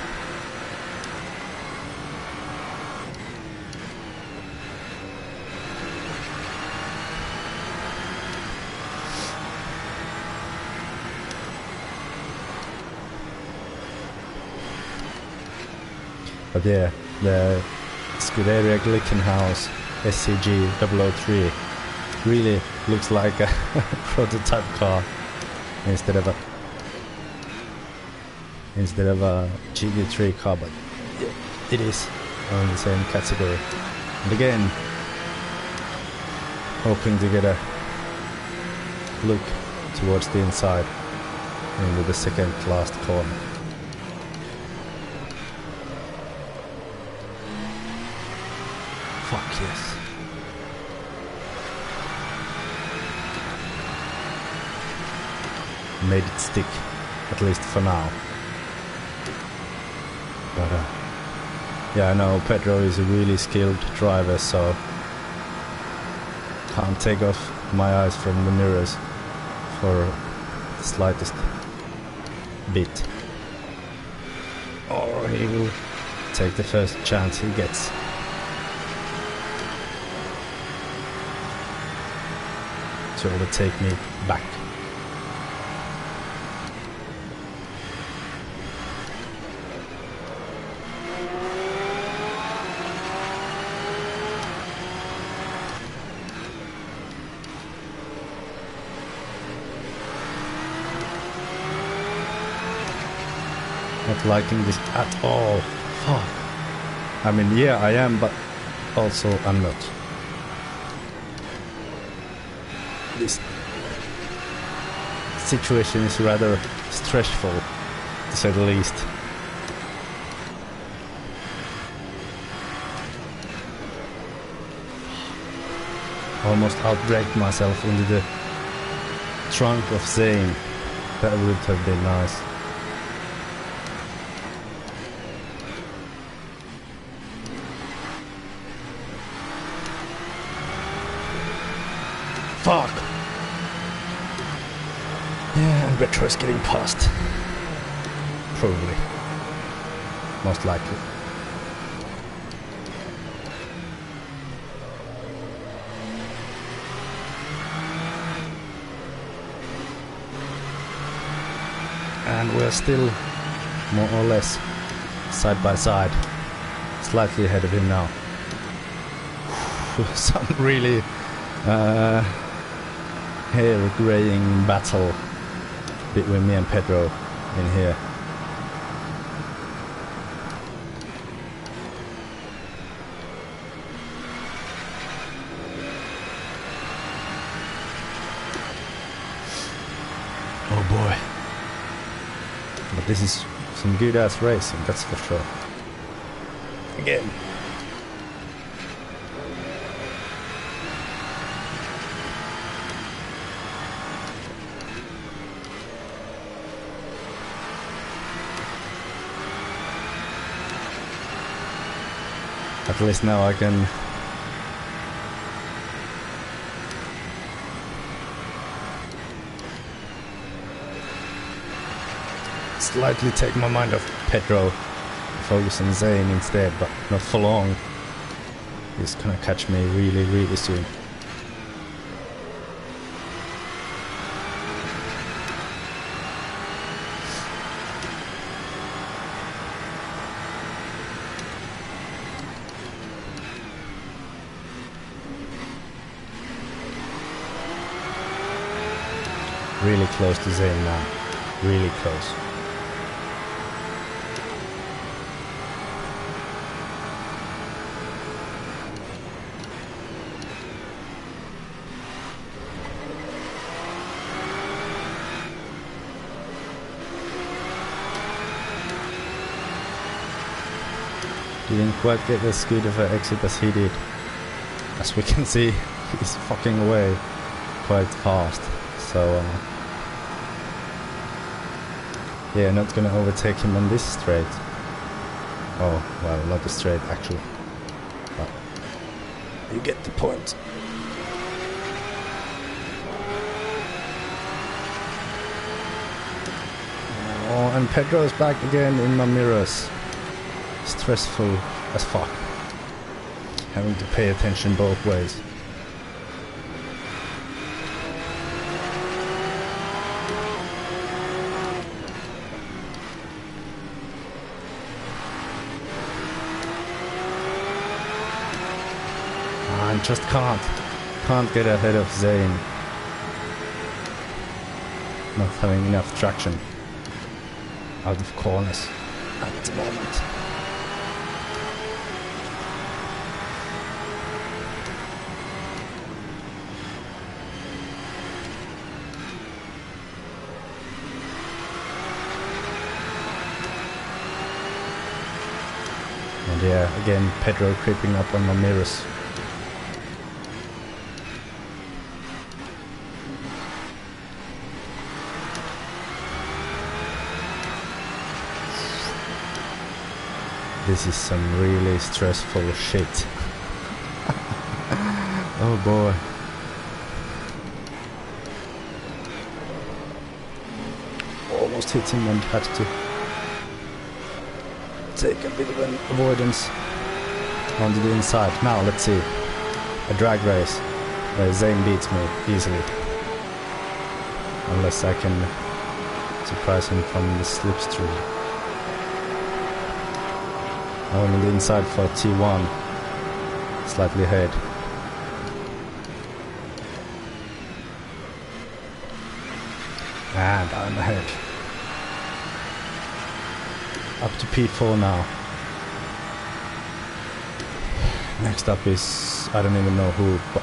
But yeah, the Scuderia Glickenhaus SCG 003 really looks like a prototype car instead of a GT3 car, but it is on the same category. And again, hoping to get a look towards the inside into the second last corner. Fuck yes. Made it stick, at least for now. But yeah, I know Pedro is a really skilled driver, so can't take off my eyes from the mirrors for the slightest bit. Or he will take the first chance he gets. To overtake me back. Not liking this at all. Fuck. I mean, yeah, I am, but also I'm not. This situation is rather stressful, to say the least. Almost outbraked myself into the trunk of Zane. That would have been nice. Fuck! Yeah, and Retro is getting past. Probably. Most likely. And we're still more or less side by side. Slightly ahead of him now. Some really hair-graying battle between me and Pedro in here. Oh boy. But this is some good-ass racing, that's for sure. Again. At least now I can slightly take my mind off Pedro, focus on Zane instead, but not for long. He's gonna catch me really, really soon. Really close to Zane now. Really close. Didn't quite get as good of an exit as he did. As we can see, he's fucking away quite fast. So yeah, not gonna overtake him on this straight. Oh, well, not the straight actually. But you get the point. Oh, and Pedro's back again in my mirrors. Stressful as fuck. Having to pay attention both ways. I just can't get ahead of Zane. Not having enough traction out of corners at the moment. And yeah, again Pedro creeping up on my mirrors. This is some really stressful shit. Oh boy. Almost hit him and had to take a bit of an avoidance onto the inside. Now let's see. A drag race where Zane beats me easily. Unless I can surprise him from the slipstream. On the inside for T1, slightly ahead. And I'm ahead. Up to P4 now. Next up is, I don't even know who, but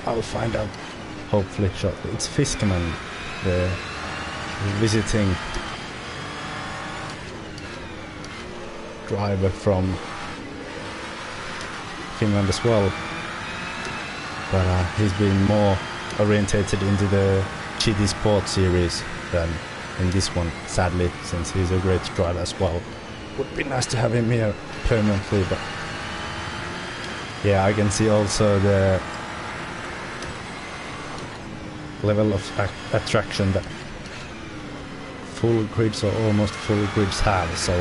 I'll find out hopefully shortly. It's Fiskerman, the visiting driver from Finland as well, but he's been more orientated into the GT Sport series than in this one, sadly, since he's a great driver as well. Would be nice to have him here permanently, but yeah, I can see also the level of attraction that full grids or almost full grids have, so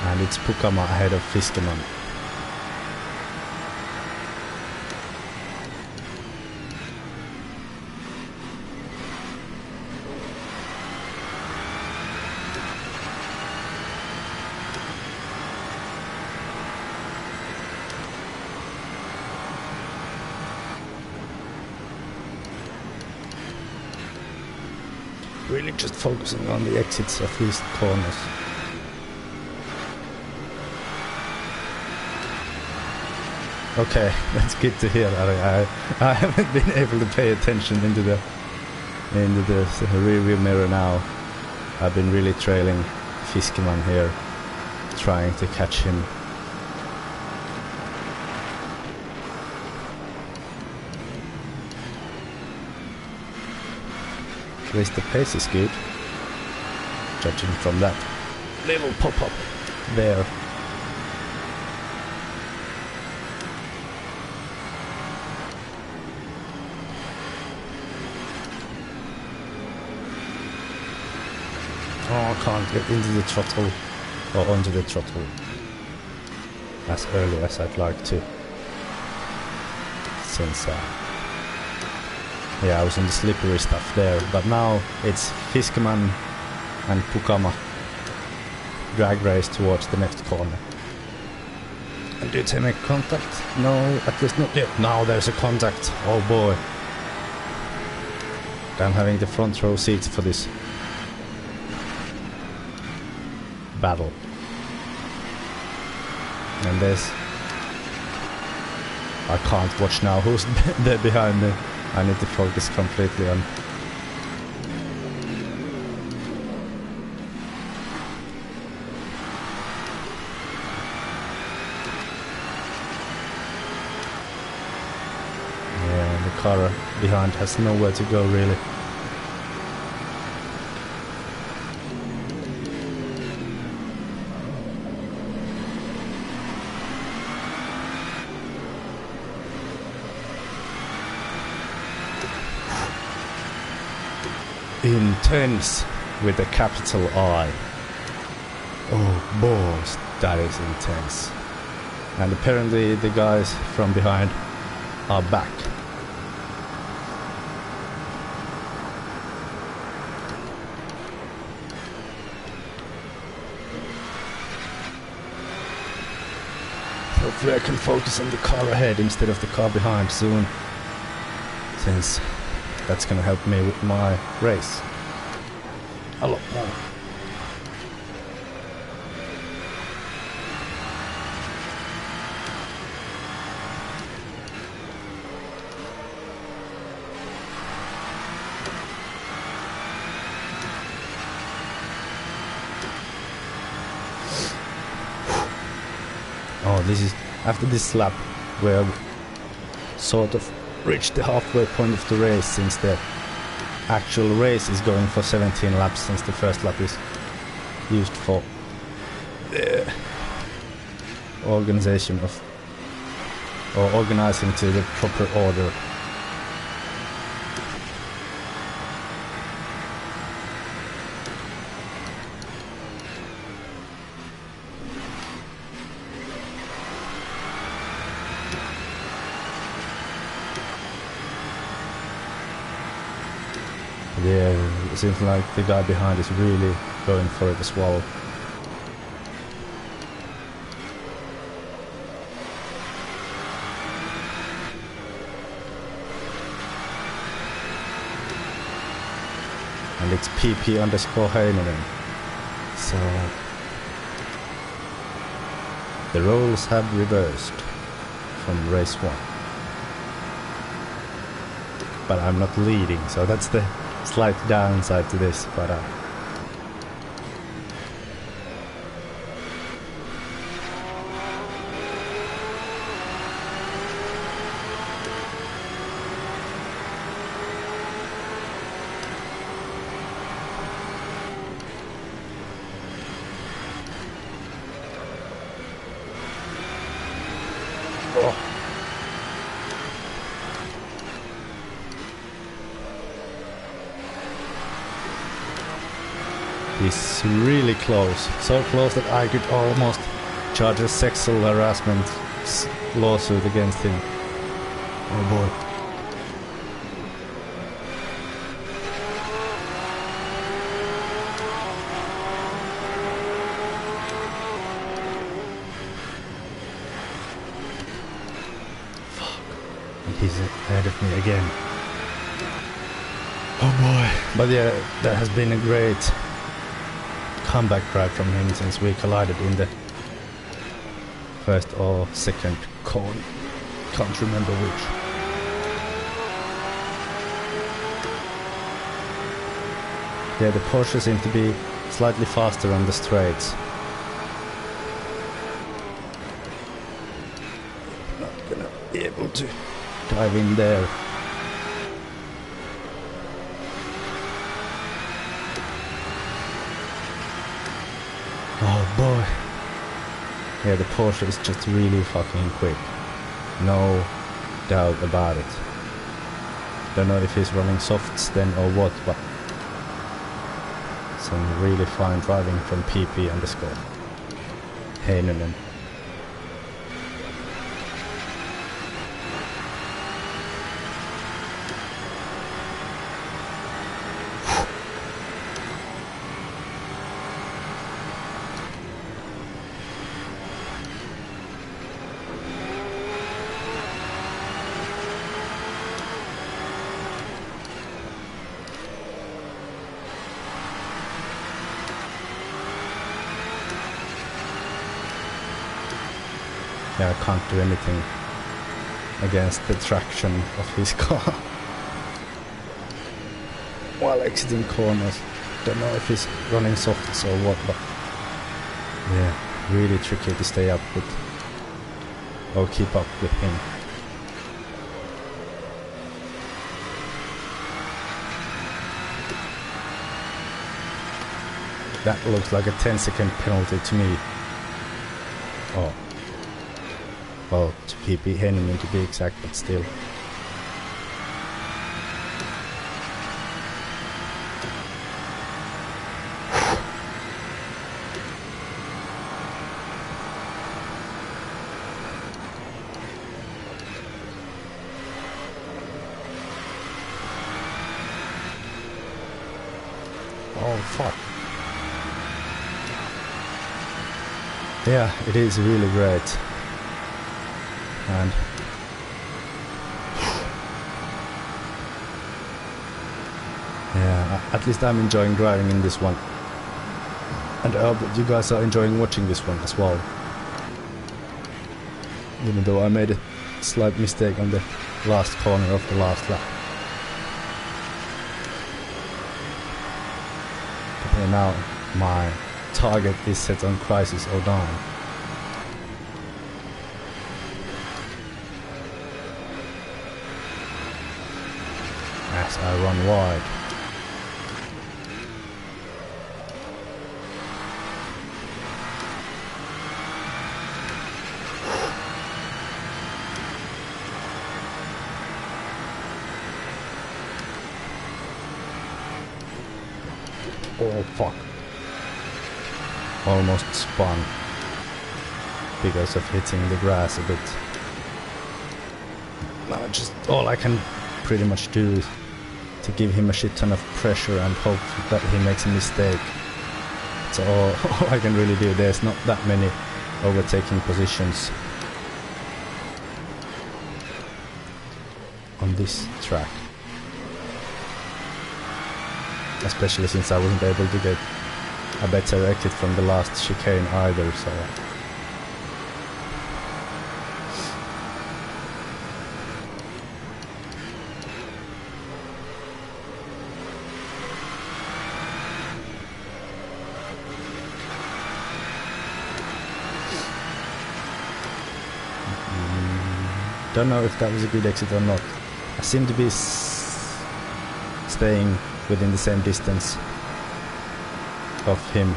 and it's Pukama ahead of Fiskerman. Really just focusing on the exits of these corners. Okay, that's good to hear. I haven't been able to pay attention into the rear view mirror now. I've been really trailing Fiskerman here, trying to catch him. At least the pace is good, judging from that little pop-up there. Oh, I can't get into the throttle or onto the throttle as early as I'd like to. Since yeah, I was on the slippery stuff there, but now it's Fiskeman and Pukama drag race towards the next corner. And did they make contact? No, at least not yet. Now there's a contact. Oh boy. I'm having the front row seats for this battle. And there's... I can't watch now who's there behind me. I need to focus completely on... Yeah, the car behind has nowhere to go really. Intense with a capital I. Oh balls, that is intense. And apparently the guys from behind are back. Hopefully I can focus on the car ahead instead of the car behind soon, since that's gonna help me with my race a lot more. Oh, this is after this lap where sort of reached the halfway point of the race, since the actual race is going for 17 laps, since the first lap is used for the organization of, or organizing to the proper order. Yeah, it seems like the guy behind is really going for it as well. And it's PP underscore Heinonen. So the roles have reversed from race 1. But I'm not leading, so that's the slight downside to this, but oh. He's really close, so close that I could almost charge a sexual harassment lawsuit against him. Oh boy. Fuck. And he's ahead of me again. Oh boy. But yeah, that has been a great comeback drive from him since we collided in the first or second cone. Can't remember which. Yeah, the Porsche seemed to be slightly faster on the straights. Not gonna be able to dive in there. Oh boy. Yeah, the Porsche is just really fucking quick. No doubt about it. Don't know if he's running softs then or what, but some really fine driving from PP underscore Heinonen. Yeah, I can't do anything against the traction of his car while exiting corners. Don't know if he's running softs or what, but yeah, really tricky to stay up with or keep up with him. That looks like a 10-second penalty to me. Oh. Well, to PP Heinonen to be exact, but still. Oh, fuck. Yeah, it is really great. And yeah, at least I'm enjoying driving in this one. And I hope that you guys are enjoying watching this one as well. Even though I made a slight mistake on the last corner of the last lap. But now my target is set on Crisis 09. As I run wide. Oh fuck. Almost spun because of hitting the grass a bit. Now just all I can pretty much do is to give him a shit ton of pressure and hope that he makes a mistake. That's all I can really do. There's not that many overtaking positions on this track. Especially since I wasn't able to get a better exit from the last chicane either, so... Don't know if that was a good exit or not. I seem to be staying within the same distance of him.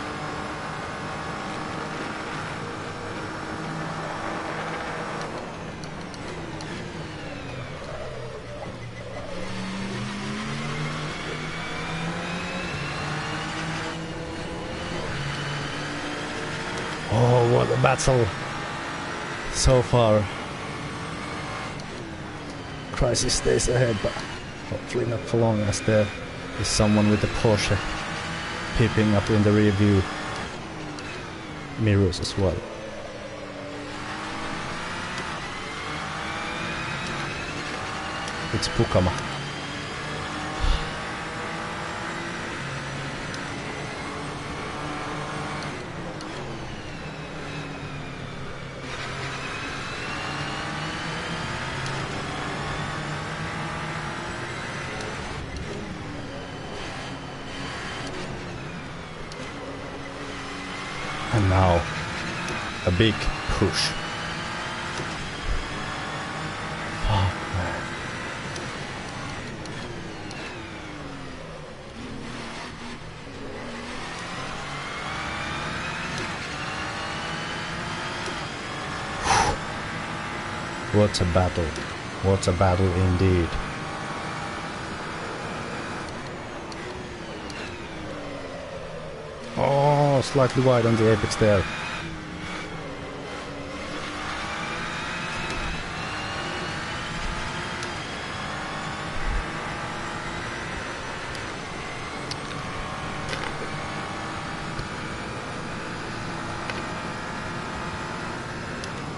Oh, what a battle so far. Crisis stays ahead, but hopefully not for long, as there is someone with a Porsche peeping up in the rear view mirrors as well. It's Pukama. And now, a big push. Fuck, man. What a battle. What a battle indeed. slightly wide on the apex there.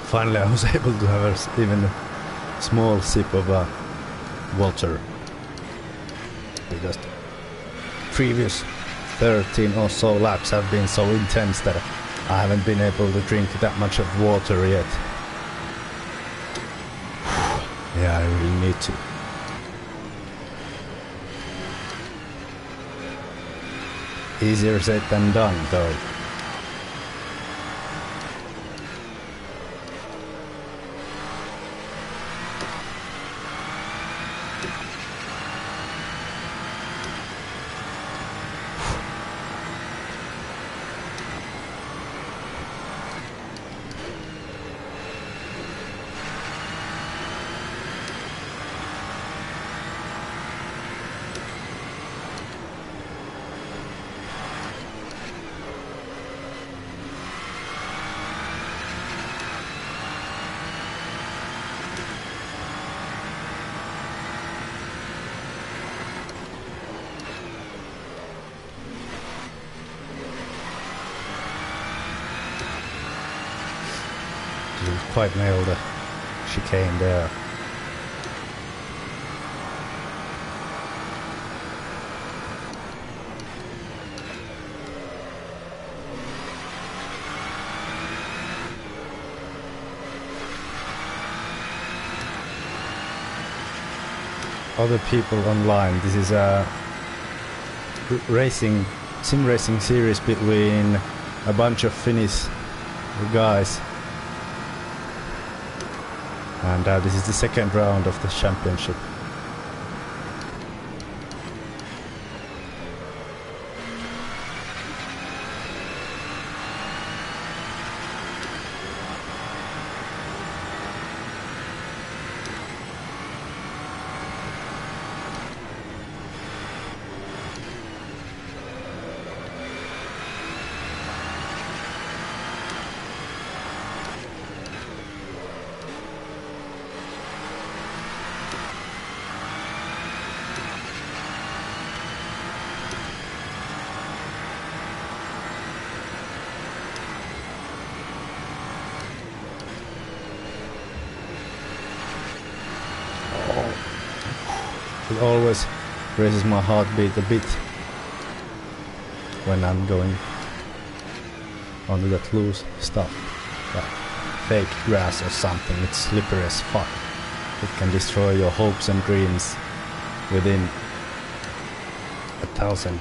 Finally I was able to have even a small sip of water, because the previous 13 or so laps have been so intense that I haven't been able to drink that much of water yet. Yeah, I really need to. Easier said than done though. Didn't quite nail the chicane there. Other people online, this is a sim racing series between a bunch of Finnish guys. And this is the second round of the championship. It always raises my heartbeat a bit when I'm going onto that loose stuff, that fake grass or something. It's slippery as fuck. It can destroy your hopes and dreams within 1,000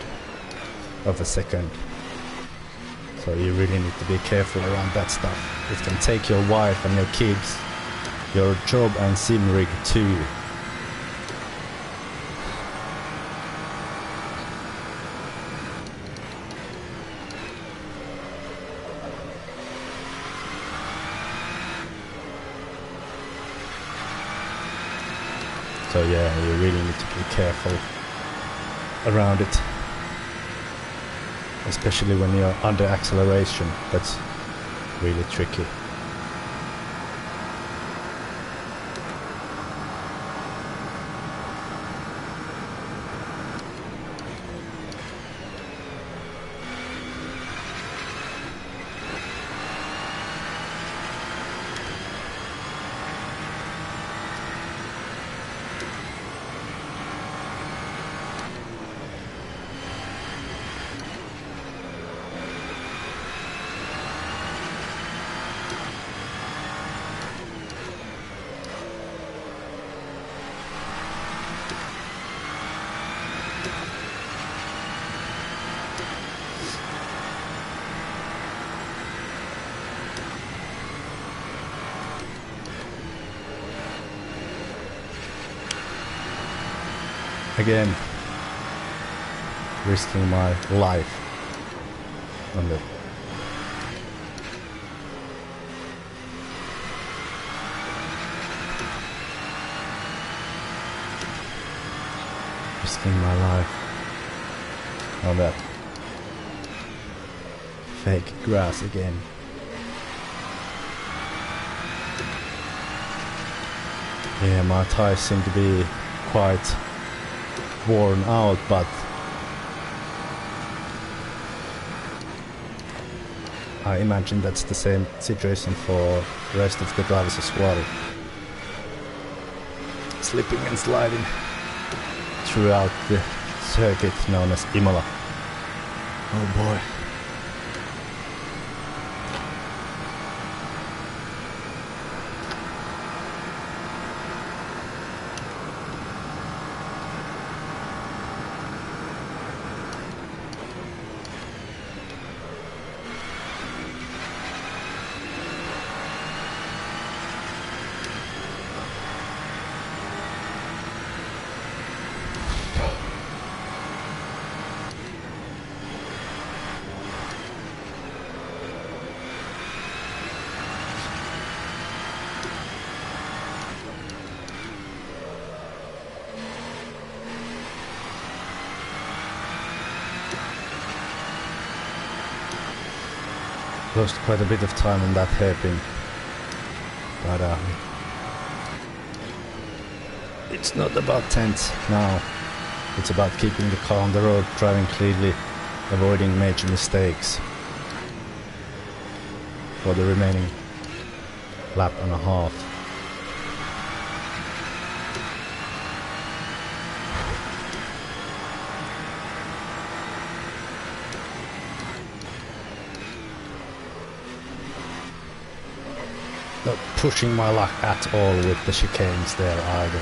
of a second. So you really need to be careful around that stuff. It can take your wife and your kids, your job and sim rig too. So yeah, you really need to be careful around it, especially when you're under acceleration. That's really tricky. Again, risking my life on the risking my life on that fake grass again. Yeah, my tires seem to be quite worn out, but I imagine that's the same situation for the rest of the drivers as well. Slipping and sliding throughout the circuit known as Imola. Oh boy. Lost quite a bit of time on that hairpin, but it's not about tenths now. It's about keeping the car on the road, driving cleanly, avoiding major mistakes for the remaining lap and a half. Not pushing my luck at all with the chicanes there either.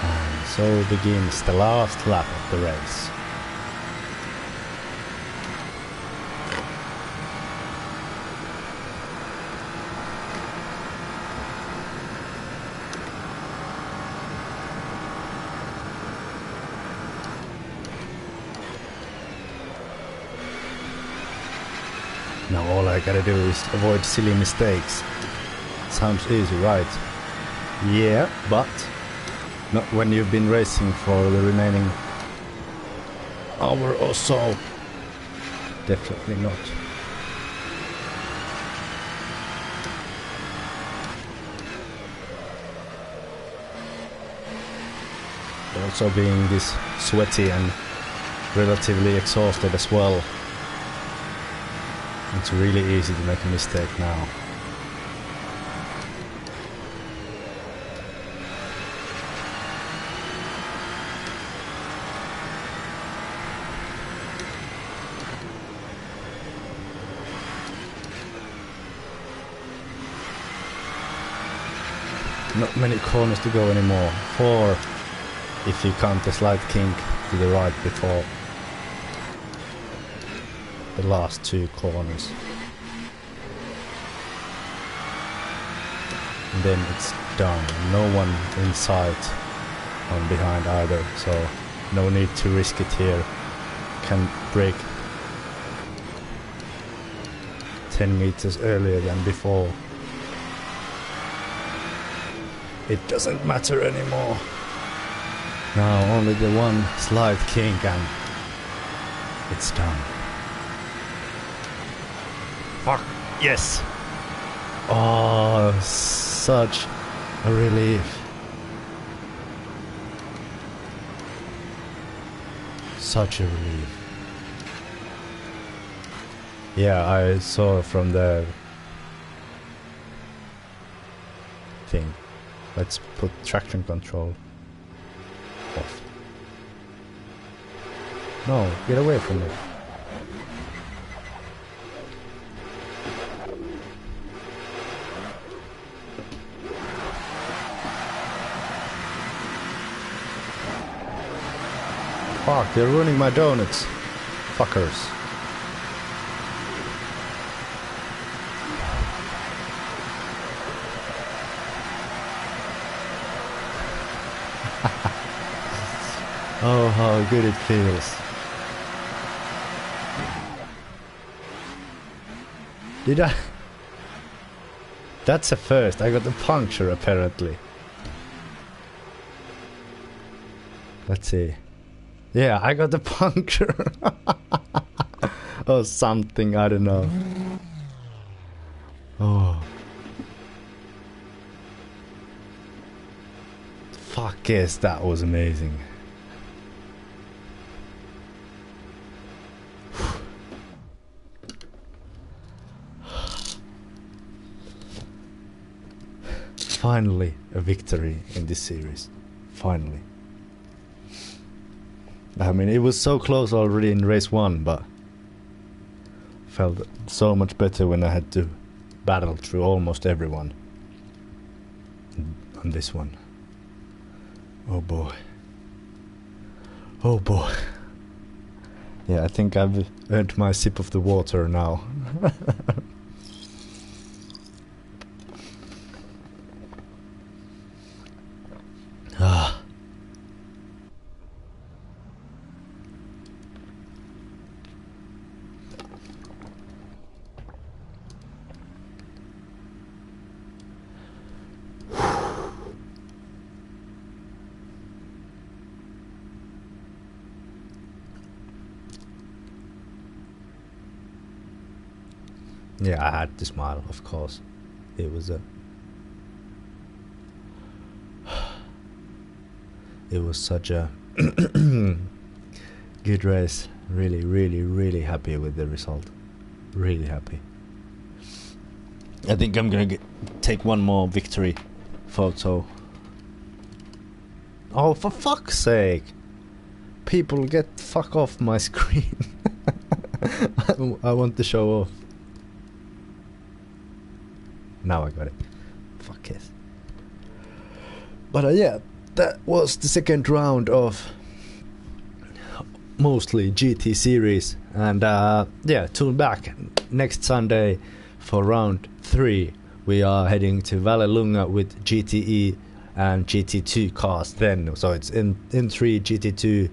And so begins the last lap of the race. Now all I gotta do is avoid silly mistakes. Sounds easy, right? Yeah, but not when you've been racing for the remaining hour or so. Definitely not. Also being this sweaty and relatively exhausted as well. It's really easy to make a mistake now. Not many corners to go anymore. 4 if you count the slight kink to the right before the last 2 corners. And then it's done. No one in sight on behind either, so no need to risk it here. Can brake 10 meters earlier than before. It doesn't matter anymore. Now only the one slight kink and it's done. Fuck, yes! Oh, such a relief. Such a relief. Yeah, I saw from the thing. Let's put traction control off. No, get away from it. Fuck, they're ruining my donuts. Fuckers. Oh, how good it feels. Did I? That's a first. I got a puncture apparently. Let's see. Yeah, I got a puncture. Or something, I don't know. Oh. Fuck yes, that was amazing. Finally, a victory in this series. Finally. I mean, it was so close already in race 1, but felt so much better when I had to battle through almost everyone on this one. Oh boy. Oh boy. Yeah, I think I've earned my sip of the water now. Ah. Yeah, I had to smile, of course. It was such a good race. Really, really, really happy with the result. Really happy. I think I'm gonna take one more victory photo. Oh, for fuck's sake! People, get fuck off my screen. I want to show off. Now I got it. Fuck yes. But yeah, that was the second round of mostly GT series. And yeah, tune back next Sunday for round 3. We are heading to Vallelunga with GTE and GT2 cars then. So it's in 3 GT2,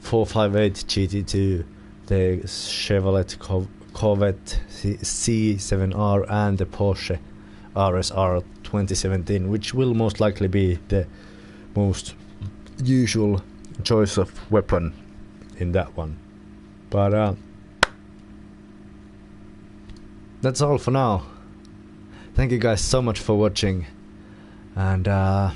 458 GT2, the Chevrolet Corvette C7R and the Porsche RSR 2017, which will most likely be the most usual choice of weapon in that one. But that's all for now. Thank you guys so much for watching, and I'll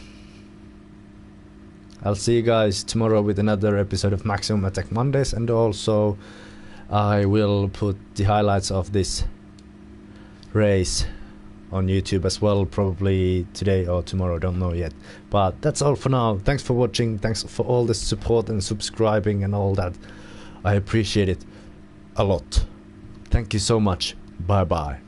see you guys tomorrow with another episode of Maximum Attack Mondays, and also I will put the highlights of this race on YouTube as well, probably today or tomorrow, don't know yet. But that's all for now. Thanks for watching, thanks for all the support and subscribing and all that. I appreciate it a lot. Thank you so much. Bye bye.